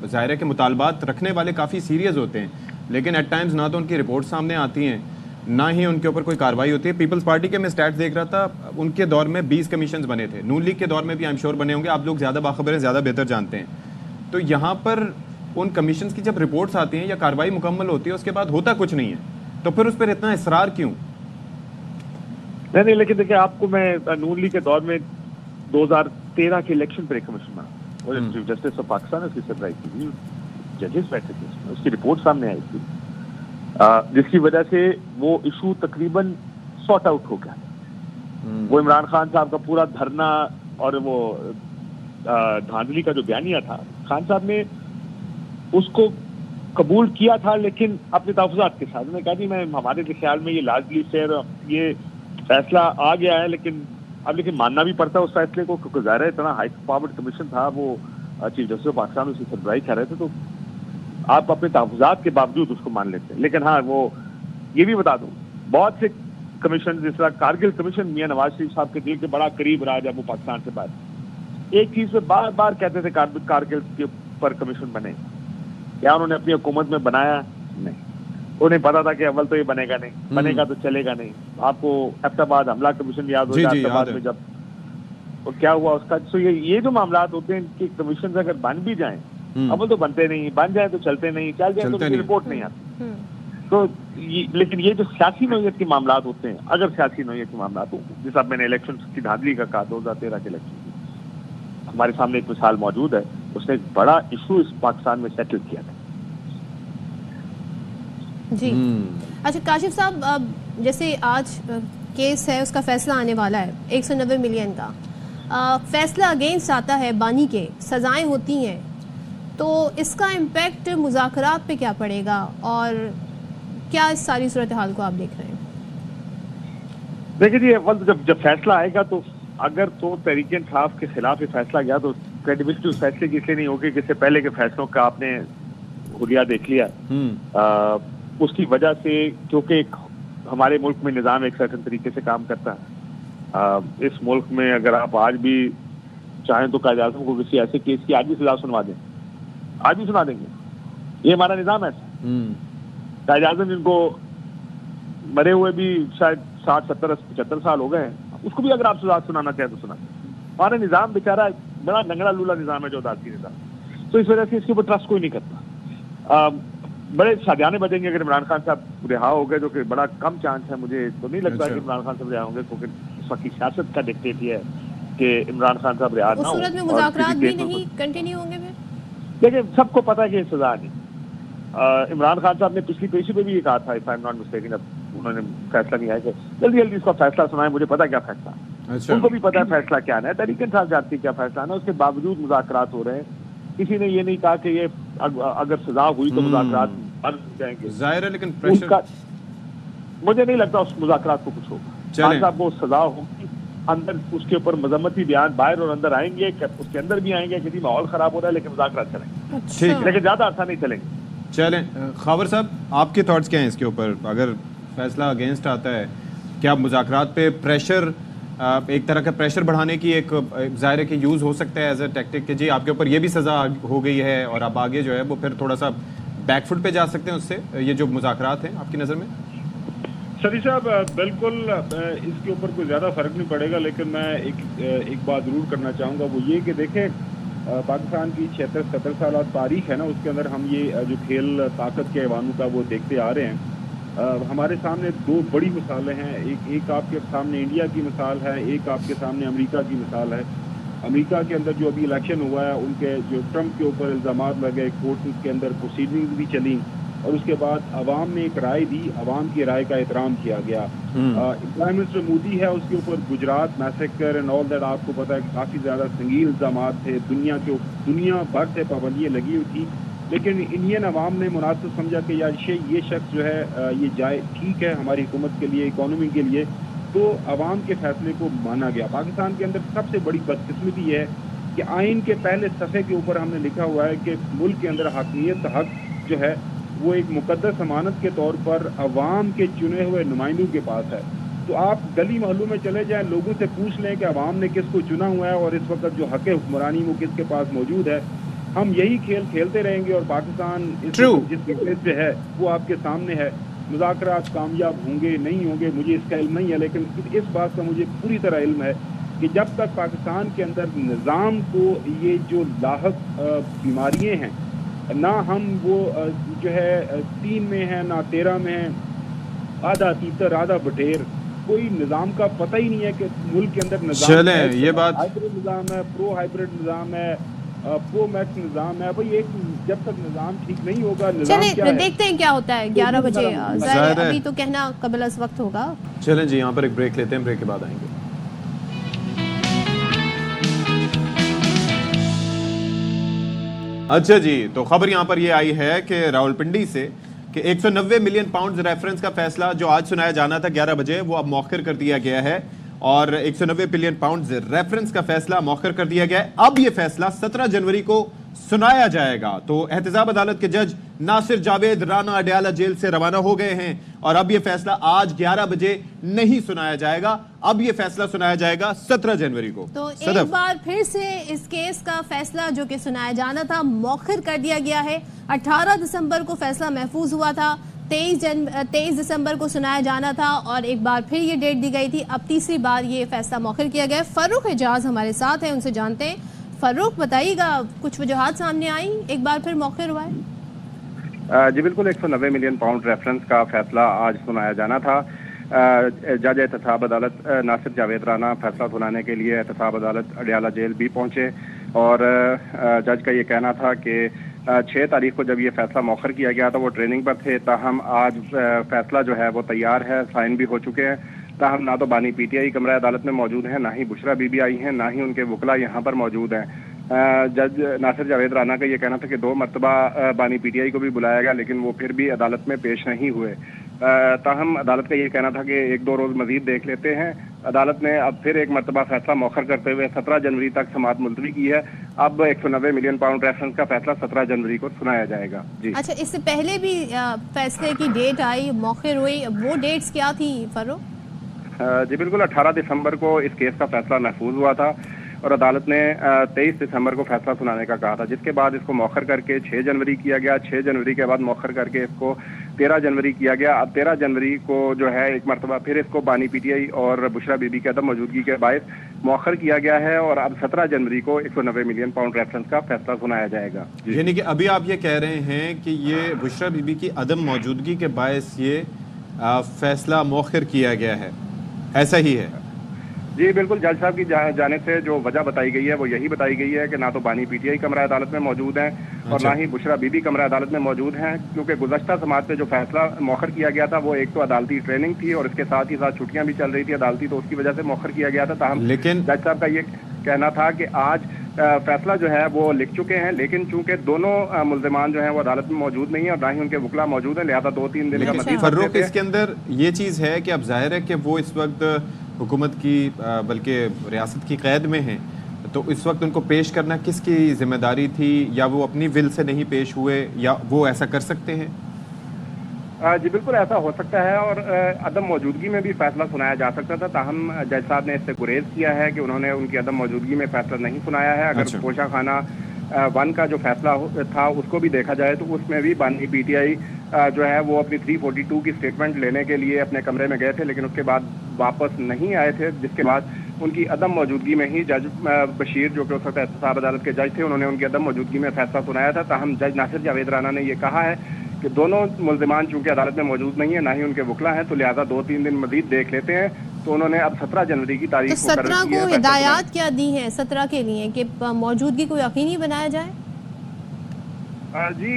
ज़ाहिर है कि मुतालबात रखने वाले काफ़ी सीरियस होते हैं, लेकिन एट टाइम्स ना तो उनकी रिपोर्ट सामने आती हैं ना ही उनके ऊपर कोई कार्रवाई होती है। पीपल्स पार्टी के मैं स्टैट्स देख रहा था, उनके दौर में 20 कमीशन बने थे, नून लीग के दौर में भी आई एम श्योर बने होंगे, आप लोग ज़्यादा बाखबर हैं, ज़्यादा बेहतर जानते हैं। तो यहाँ पर उन कमीशंस की जब रिपोर्ट्स आती हैं या कार्रवाई मुकम्मल होती है उसके बाद होता कुछ नहीं है, तो फिर उस पर इतना इसरार क्यों? नहीं, लेकिन देखिए, आपको मैं नून लीग के दौर में 2013 के इलेक्शन पर एक कमीशन बना, वो चीफ जस्टिस ऑफ पाकिस्तान उसकी सरबराही की, जजेस बैठे थे, उसकी रिपोर्ट सामने आई थी, जिसकी वजह से वो इशू तकरीबन सॉर्ट आउट हो गया। वो इमरान खान साहब का पूरा धरना और वो धांधली का जो बयानिया था, खान साहब ने उसको कबूल किया था, लेकिन अपने तहफ़्फ़ुज़ात के साथ उन्होंने कहा जी, मैं हमारे ख्याल में ये लाजमी फेयर ये फैसला आ गया है, लेकिन मानना भी पड़ता है उस फैसले को, क्योंकि ज़ाहिर है इतना हाई पावर्ड कमीशन था, वो चीफ जस्टिस ऑफ पाकिस्तान उसकी सरबराही कर रहे थे, तो आप अपने तहफ़्फ़ुज़ात के बावजूद उसको मान लेते हैं। लेकिन हाँ, वो ये भी बता दूं, बहुत से कमीशन, जिस तरह कारगिल कमीशन मियां नवाज शरीफ साहब के दिल के बड़ा करीब रहा जब वो पाकिस्तान से बाहर, एक चीज पे बार बार कहते थे कारगिल के ऊपर कमीशन बने, क्या उन्होंने अपनी हुकूमत में बनाया? नहीं। उन्हें पता था कि अव्वल तो ये बनेगा नहीं, बनेगा तो चलेगा नहीं। आपको एबटाबाद हमला कमीशन याद हो, एबटाबाद में जब और क्या हुआ उसका। तो ये जो मामला होते हैं कि कमीशन अगर बन भी जाएं, अव्वल तो बनते नहीं, बन जाए तो चलते नहीं, चल जाए तो रिपोर्ट नहीं आती। तो लेकिन ये जो सियासी नौयत के मामला होते हैं, अगर सियासी नौयत के मामला हो, जैसा मैंने इलेक्शन की धांधली का कहा, 2013 के इलेक्शन की हमारे सामने एक मिसाल मौजूद है, उसने एक बड़ा इशू इस पाकिस्तान में सेटल किया था। जी अच्छा काशिफ साहब, अब जैसे आज केस है, उसका फैसला आने वाला है 190 मिलियन का, फैसला अगेंस्ट आता है, बानी के सजाएं होती हैं, तो इसका इम्पैक्ट मुज़ाकरात पे क्या पड़ेगा और क्या इस सारी सूरत हाल को आप देख रहे हैं? देखिए जी, जब फैसला आएगा तो अगर तो तहरीके इंसाफ के खिलाफ ये फैसला गया तो क्रेडिबिलिटी उस फैसले की इसलिए नहीं होगी कि इससे पहले के फैसलों का आपने हुलिया देख लिया। उसकी वजह से, क्योंकि हमारे मुल्क में निज़ाम एक सर्टन तरीके से काम करता है। इस मुल्क में अगर आप आज भी चाहें तो कायद आज़म को किसी ऐसे केस की आज भी सजा सुनवा दें, आज भी सुना देंगे। ये हमारा निज़ाम है। कायद आज़म जिनको मरे हुए भी शायद 60, 70, 75 साल हो गए हैं, उसको भी अगर आप सजा सुनाना चाहें तो सुना दें। हमारा निज़ाम बेचारा बड़ा लंगड़ा लूला निज़ाम है, जो अदालती निज़ाम। तो इस वजह से इसके ऊपर ट्रस्ट कोई नहीं करता। बड़े शादियाने बजेंगे अगर इमरान खान साहब रिहा हो गए, जो कि बड़ा कम चांस है। मुझे तो नहीं लगता कि इमरान खान साहब रिहा होंगे, क्योंकि इस वक्त की सियासत का डिक्टेट ये है कि इमरान खान साहब रिहा ना हो। उस सूरत में मुज़ाकरात भी नहीं कंटिन्यू होंगे फिर? देखिए, सबको पता है कि सजा नहीं। इमरान खान साहब ने पिछली पेशी पे भी ये कहा था, if I am not mistaken, जब उन्होंने फैसला नहीं आया कि जल्दी जल्दी इसका फैसला सुनाए, मुझे पता क्या फैसला। अच्छा। उनको भी पता है फैसला क्या है, तरीके इंसाफ जानती क्या फैसला है। उसके बावजूद मुज़ाकरात हो रहे हैं। किसी ने ये नहीं कहा कि ये अगर सजा हुई तो मुज़ाकरात बंद हो जाएंगे, जाहिर है, लेकिन प्रेशर मुझे नहीं लगता उस मुज़ाकरात को कुछ होगा। खान साहब को सजा होगी, अंदर उसके ऊपर मजम्मती बयान बाहर और अंदर आएंगे, उसके अंदर भी आएंगे कि माहौल खराब हो रहा है, लेकिन मुज़ाकरात चलेंगे। ठीक, लेकिन ज्यादा अर्सा नहीं चलेंगे। चलें, खावर साहब आपके थॉट्स क्या हैं इसके ऊपर? अगर फैसला अगेंस्ट आता है, क्या मुज़ाकरात पे प्रेशर, एक तरह का प्रेशर बढ़ाने की एक ज़ाहिर है कि यूज़ हो सकता है एज ए टैक्टिक कि जी आपके ऊपर ये भी सज़ा हो गई है और अब आगे जो है वो फिर थोड़ा सा बैकफुट पे जा सकते हैं उससे, ये जो मुज़ाकरात हैं आपकी नज़र में? सदी साहब बिल्कुल इसके ऊपर कोई ज़्यादा फ़र्क नहीं पड़ेगा, लेकिन मैं एक बात ज़रूर करना चाहूँगा, वो ये कि देखें पाकिस्तान की 76-70 साल तारीख है ना, उसके अंदर हम ये जो खेल ताकत के ऐवानों का वो देखते आ रहे हैं। हमारे सामने दो बड़ी मिसालें हैं, एक आपके सामने इंडिया की मिसाल है, एक आपके सामने अमेरिका की मिसाल है। अमेरिका के अंदर जो अभी इलेक्शन हुआ है, उनके जो ट्रंप के ऊपर इल्ज़ाम लगे, कोर्ट के अंदर प्रोसीडिंग्स भी चली और उसके बाद अवाम ने एक राय दी, अवाम की राय का एहतराम किया गया। प्राइम मिनिस्टर मोदी है, उसके ऊपर Gujarat massacre and all that, आपको पता है कि काफ़ी ज़्यादा संगीन इल्ज़ाम थे, दुनिया भर से पाबंदियाँ लगी हुई थी, लेकिन इंडियन अवाम ने मुनासिब समझा कि यार ये शख्स जो है ये जाए ठीक है हमारी हुकूमत के लिए, इकॉनमी के लिए, तो अवाम के फैसले को माना गया। पाकिस्तान के अंदर सबसे बड़ी बदकिस्मती है कि आइन के पहले सफ़े के ऊपर हमने लिखा हुआ है कि मुल्क के अंदर हकीयत हक जो है वो एक मुकद्दस अमानत के तौर पर अवाम के चुने हुए नुमाइंदों के पास है। तो आप गली मोहल्लों में चले जाएं, लोगों से पूछ लें कि अवाम ने किसको चुना हुआ है और इस वक्त जो हक हुक्मरानी वो किसके पास मौजूद है। हम यही खेल खेलते रहेंगे और पाकिस्तान जिस स्टेज पे है वो आपके सामने है। मुज़ाकरात कामयाब होंगे नहीं होंगे मुझे इसका इल्म नहीं है, लेकिन इस बात का मुझे पूरी तरह इल्म है कि जब तक पाकिस्तान के अंदर निज़ाम को ये जो लाहक बीमारियाँ हैं, ना हम वो जो है 3 में है ना 13 में है, आधा तीतर आधा बटेर, कोई निज़ाम का पता ही नहीं है कि मुल्क के अंदर निज़ाम है, ये बात हाइब्रिड निज़ाम है, प्रो हाइब्रिड निज़ाम है, प्रो मैक्स निज़ाम है। भाई एक जब तक निज़ाम ठीक नहीं होगा, निज़ाम क्या है? देखते हैं क्या होता है 11 बजे। ज़ाहिर है अभी तो कहना कबल अज़ वक्त होगा। चलें जी, यहाँ पर एक ब्रेक लेते हैं, ब्रेक के बाद आएंगे। अच्छा जी, तो खबर यहाँ पर ये आई है कि रावलपिंडी से कि 190 मिलियन पाउंड रेफरेंस का फैसला जो आज सुनाया जाना था 11 बजे, वो अब मौखर कर दिया गया है और 190 बिलियन पाउंड रेफरेंस का फैसला मौखर कर दिया गया है। अब यह फैसला 17 जनवरी को सुनाया जाएगा। तो एहतसाब अदालत के जज नासिर जावेद राना अडयाला जेल से रवाना हो गए हैं और अब यह फैसला आज 11 बजे नहीं सुनाया जाएगा, अब यह फैसला सुनाया जाएगा 17 जनवरी को। तो एक बार फिर से इस केस का फैसला जो कि सुनाया जाना था मौखर कर दिया गया है। 18 दिसंबर को फैसला महफूज हुआ था, 23 दिसंबर को सुनाया जाना था और एक बार फिर ये डेट दी गई थी। अब तीसरी बार ये फैसला मौखर किया गया है। फर्रुख एजाज हमारे साथ है, उनसे जानते हैं। फर्रुख, बताइएगा, कुछ वजूहात सामने आई, एक बार फिर मौखर हुआ है? जी बिल्कुल, 190 मिलियन पाउंड रेफरेंस का फैसला आज सुनाया जाना था। जज एहतसाब अदालत नासिर जावेद राना फैसला सुनाने के लिए एहतसाब अदालत अडयाला जेल भी पहुंचे और जज का ये कहना था कि 6 तारीख को जब ये फैसला मौखर किया गया था वो ट्रेनिंग पर थे, ताहम आज फैसला जो है वो तैयार है, साइन भी हो चुके हैं। ताहम ना तो बानी पीटीआई कमरा अदालत में मौजूद हैं, ना ही बुशरा बीबी आई हैं, ना ही उनके वकला यहाँ पर मौजूद हैं। जज नासिर जावेद राना का ये कहना था कि 2 मरतबा बानी पीटीआई को भी बुलाया गया लेकिन वो फिर भी अदालत में पेश नहीं हुए। ताहम अदालत का ये कहना था कि 1-2 रोज मजीद देख लेते हैं। अदालत ने अब फिर एक मरतबा फैसला मौखर करते हुए 17 जनवरी तक समाअत मुलतवी की है। अब 190 मिलियन पाउंड रेफरेंस का फैसला 17 जनवरी को सुनाया जाएगा। जी अच्छा, इससे पहले भी फैसले की डेट आई, मौखर हुई, वो डेट्स क्या थी फर्रुख? जी बिल्कुल, 18 दिसंबर को इस केस का फैसला महफूज हुआ था और अदालत ने 23 दिसंबर को फैसला सुनाने का कहा था, जिसके बाद इसको मौखर करके 6 जनवरी किया गया। 6 जनवरी के बाद मौखर करके इसको 13 जनवरी किया गया। अब 13 जनवरी को जो है एक मरतबा फिर इसको बानी पीटीआई और बुशरा बीबी के अदम मौजूदगी के बायस मौखर किया गया है और अब 17 जनवरी को 190 मिलियन पाउंड रेफरेंस का फैसला सुनाया जाएगा। यानी कि अभी आप ये कह रहे हैं कि ये बुशरा बीबी की अदम मौजूदगी के बायस ये फैसला मौखर किया गया है, ऐसा ही है? जी बिल्कुल, जज साहब की जाने से जो वजह बताई गई है वो यही बताई गई है कि ना तो बानी पीटीआई कमरा अदालत में मौजूद हैं और ना ही बुशरा बीबी कमरा अदालत में मौजूद हैं, क्योंकि गुज़श्ता समाअत पे जो फैसला मौखर किया गया था वो एक तो अदालती ट्रेनिंग थी और इसके साथ ही साथ छुट्टियां भी चल रही थी अदालती, तो उसकी वजह से मौखर किया गया था। ताहम लेकिन जज साहब का ये कहना था कि आज फैसला जो है वो लिख चुके हैं, लेकिन चूंकि दोनों मुल्ज़िमान जो हैं वो अदालत में मौजूद नहीं है और ना ही उनके वकला मौजूद हैं, लिहाजा 2-3 दिन का मज़ीद फर्रुख, इसके अंदर ये चीज़ है कि अब जाहिर है कि वो इस वक्त हुकूमत की बल्कि रियासत की क़ैद में हैं, तो इस वक्त उनको पेश करना किसकी जिम्मेदारी थी? या वो अपनी विल से नहीं पेश हुए या वो ऐसा कर सकते हैं? जी बिल्कुल, ऐसा हो सकता है और अदम मौजूदगी में भी फैसला सुनाया जा सकता था। ताहम जज साहब ने इससे गुरेज किया है कि उन्होंने उनकी अदम मौजूदगी में फैसला नहीं सुनाया है। अगर पोशा खाना 1 का जो फैसला था उसको भी देखा जाए तो उसमें भी बानी पीटीआई जो है वो अपनी 342 की स्टेटमेंट लेने के लिए अपने कमरे में गए थे, लेकिन उसके बाद वापस नहीं आए थे, जिसके बाद उनकी अदम मौजूदगी में ही जज बशीर जो कि उस वक्त एहतसाब अदालत के जज थे, उन्होंने उनकी अदम मौजूदगी में फैसला सुनाया था। ताहम जज नासिर जावेद राना ने ये कहा है कि दोनों मुल्जिमान चूंकि अदालत में मौजूद नहीं है, ना ही उनके वकला हैं, तो लिहाजा 2-3 दिन मजीद देख लेते हैं। तो उन्होंने अब 17 जनवरी की तारीख तो 17 को हिदायत क्या दी है 17 के लिए कि मौजूदगी को यकीनी बनाया जाए? जी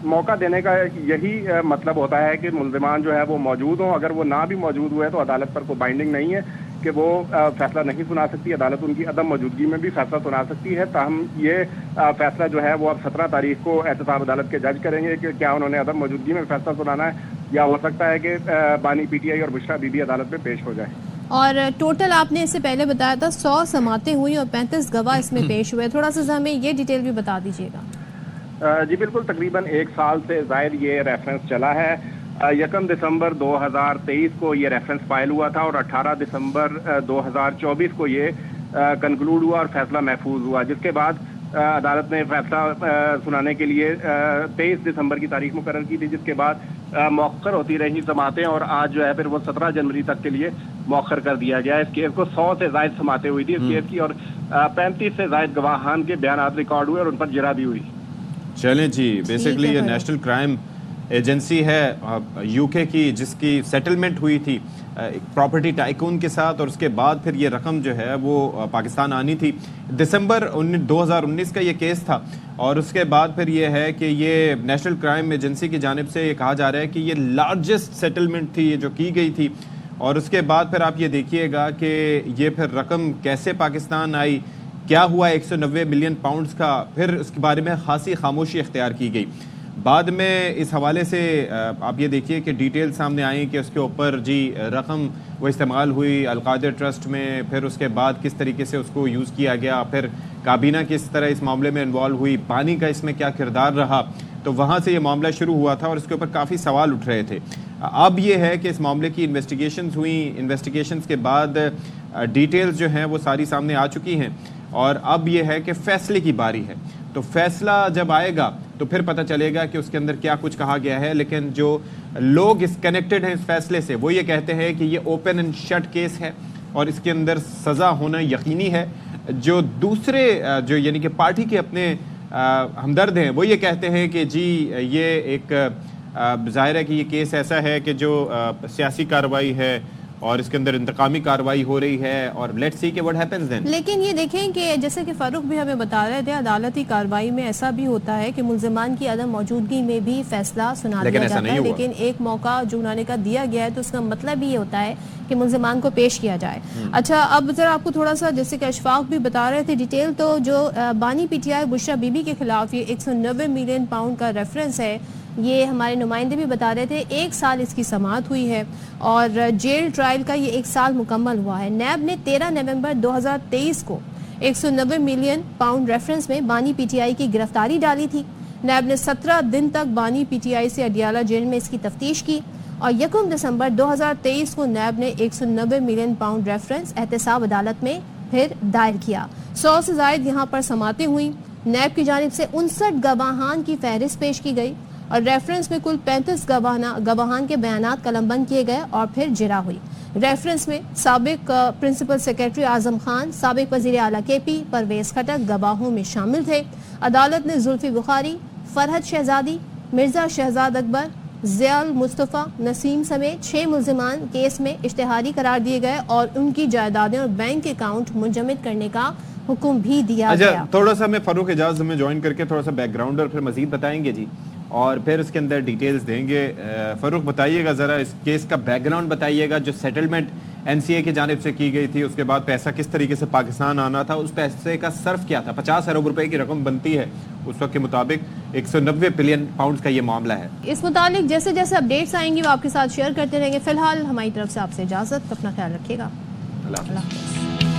मौका देने का यही मतलब होता है कि मुल्जिमान जो है वो मौजूद हों। अगर वो ना भी मौजूद हुए तो अदालत पर कोई बाइंडिंग नहीं है कि वो फैसला नहीं सुना सकती। अदालत उनकी अदम मौजूदगी में भी फैसला सुना सकती है। ताहम ये फैसला जो है वो अब 17 तारीख को एहतसाब अदालत के जज करेंगे कि क्या उन्होंने अदम मौजूदगी में फैसला सुनाना है, या हो सकता है कि बानी पीटीआई और बुशरा बीबी अदालत में पेश हो जाए। और टोटल आपने इससे पहले बताया था 100 समातें हुई और 35 गवाह इसमें पेश हुए, थोड़ा सा हमें ये डिटेल भी बता दीजिएगा। जी बिल्कुल, तकरीबन 1 साल से ज़ायद ये रेफरेंस चला है। 1 दिसंबर 2023 को ये रेफरेंस फाइल हुआ था और 18 दिसंबर 2024 को ये कंक्लूड हुआ और फैसला महफूज हुआ, जिसके बाद अदालत ने फैसला सुनाने के लिए 23 दिसंबर की तारीख मुकर्रर की थी, जिसके बाद मौखर होती रही समातें और आज जो है फिर वो 17 जनवरी तक के लिए मौखर कर दिया गया। इस केस को 100 से ज़ायद समातें हुई थी इस केस की और 35 से ज़ायद गवाहान के बयानात रिकॉर्ड हुए और उन पर जिरा भी हुई। चलें जी, बेसिकली ये नेशनल क्राइम एजेंसी है यूके की, जिसकी सेटलमेंट हुई थी एक प्रॉपर्टी टाइकून के साथ और उसके बाद फिर ये रकम जो है वो पाकिस्तान आनी थी। दिसंबर 2019 का ये केस था और उसके बाद फिर ये है कि ये नेशनल क्राइम एजेंसी की जानिब से ये कहा जा रहा है कि ये लार्जेस्ट सेटलमेंट थी ये जो की गई थी। और उसके बाद फिर आप ये देखिएगा कि ये फिर रकम कैसे पाकिस्तान आई, क्या हुआ 190 मिलियन पाउंड्स का, फिर उसके बारे में खासी खामोशी इख्तियार की गई। बाद में इस हवाले से आप ये देखिए कि डिटेल सामने आई कि उसके ऊपर जी रकम वो इस्तेमाल हुई अलकादिर ट्रस्ट में, फिर उसके बाद किस तरीके से उसको यूज़ किया गया, फिर काबीना किस तरह इस मामले में इन्वॉल्व हुई, पानी का इसमें क्या किरदार रहा। तो वहाँ से ये मामला शुरू हुआ था और इसके ऊपर काफ़ी सवाल उठ रहे थे। अब ये है कि इस मामले की इन्वेस्टिगेशंस हुई, इन्वेस्टिगेशंस के बाद डिटेल्स जो हैं वो सारी सामने आ चुकी हैं और अब ये है कि फ़ैसले की बारी है। तो फैसला जब आएगा तो फिर पता चलेगा कि उसके अंदर क्या कुछ कहा गया है। लेकिन जो लोग इस कनेक्टेड हैं इस फैसले से, वो ये कहते हैं कि ये ओपन एंड शट केस है और इसके अंदर सज़ा होना यकीनी है। जो दूसरे जो यानी कि पार्टी के अपने हमदर्द हैं वो ये कहते हैं कि जी ये एक ज़ाहिर है कि ये केस ऐसा है कि जो सियासी कार्रवाई है और इसके अंदर इंतकामी कार्रवाई हो रही है और लेट्स सी कि व्हाट हैपेंस देन। लेकिन ये देखें कि जैसे कि फारूक भी हमें बता रहे थे, अदालती कार्रवाई में ऐसा भी होता है कि मुल्जिमान की अदम मौजूदगी में भी फैसला सुना दिया जाता है, लेकिन एक मौका जो उन्होंने का दिया गया है तो उसका मतलब ये होता है कि मुल्जिमान को पेश किया जाए। अच्छा, अब जरा आपको थोड़ा सा जैसे कि अशफाक भी बता रहे थे डिटेल, तो जो बानी पीटीआई बुशरा बीबी के खिलाफ ये 190 मिलियन पाउंड का रेफरेंस है, ये हमारे नुमाइंदे भी बता रहे थे 1 साल इसकी समाअत हुई है और जेल ट्रायल का ये 1 साल मुकम्मल हुआ है। नैब ने 13 नवंबर 2023 को 190 मिलियन पाउंड रेफरेंस में बानी पीटीआई की गिरफ्तारी डाली थी। नैब ने 17 दिन तक बानी पीटीआई से अडियाला जेल में इसकी तफ्तीश की और 1 दिसंबर 2023 को नैब ने 190 मिलियन पाउंड रेफरेंस एहतसाब अदालत में फिर दायर किया। 100 से ज़ायद यहाँ पर समातें हुई। नैब की जानिब से 59 गवाहान की फहरिस्त पेश की गई और रेफरेंस में कुल 35 गवाहान के बयानात कलमबंद किए गए और फिर जिरा हुई। रेफरेंस में साबिक प्रिंसिपल सेक्रेटरी आजम खान, साबिक वजीर आला केपी, परवेज खटक गवाहों में शामिल थे। अदालत ने जुल्फी बुखारी, फरहद शहजादी, मिर्जा शहजाद अकबर, ज़ियाल मुस्तफ़ा, नसीम समेत 6 मुल्जिमान केस में इश्तिहारी करार दिए गए और उनकी जायदादें और बैंक अकाउंट मुंजमद करने का हुक्म भी दिया गया। थोड़ा सा मैं फारूक एजाज में ज्वाइन करके थोड़ा सा बैकग्राउंड और फिर मजीद बताएंगे जी और फिर इसके अंदर डिटेल्स देंगे। फारूक बताइएगा ज़रा इस केस का बैकग्राउंड बताइएगा, जो सेटलमेंट एनसीए की जानिब से की गई थी, उसके बाद पैसा किस तरीके से पाकिस्तान आना था, उस पैसे का सर्फ क्या था। 50 अरब रुपए की रकम बनती है उस वक्त के मुताबिक, 190 बिलियन पाउंड का ये मामला है। इस मुतालिक जैसे जैसे अपडेट्स आएंगी वो आपके साथ शेयर करते रहेंगे। फिलहाल हमारी तरफ से आपसे इजाज़त, अपना ख्याल रखिएगा। अल्लाह हाफ़िज़।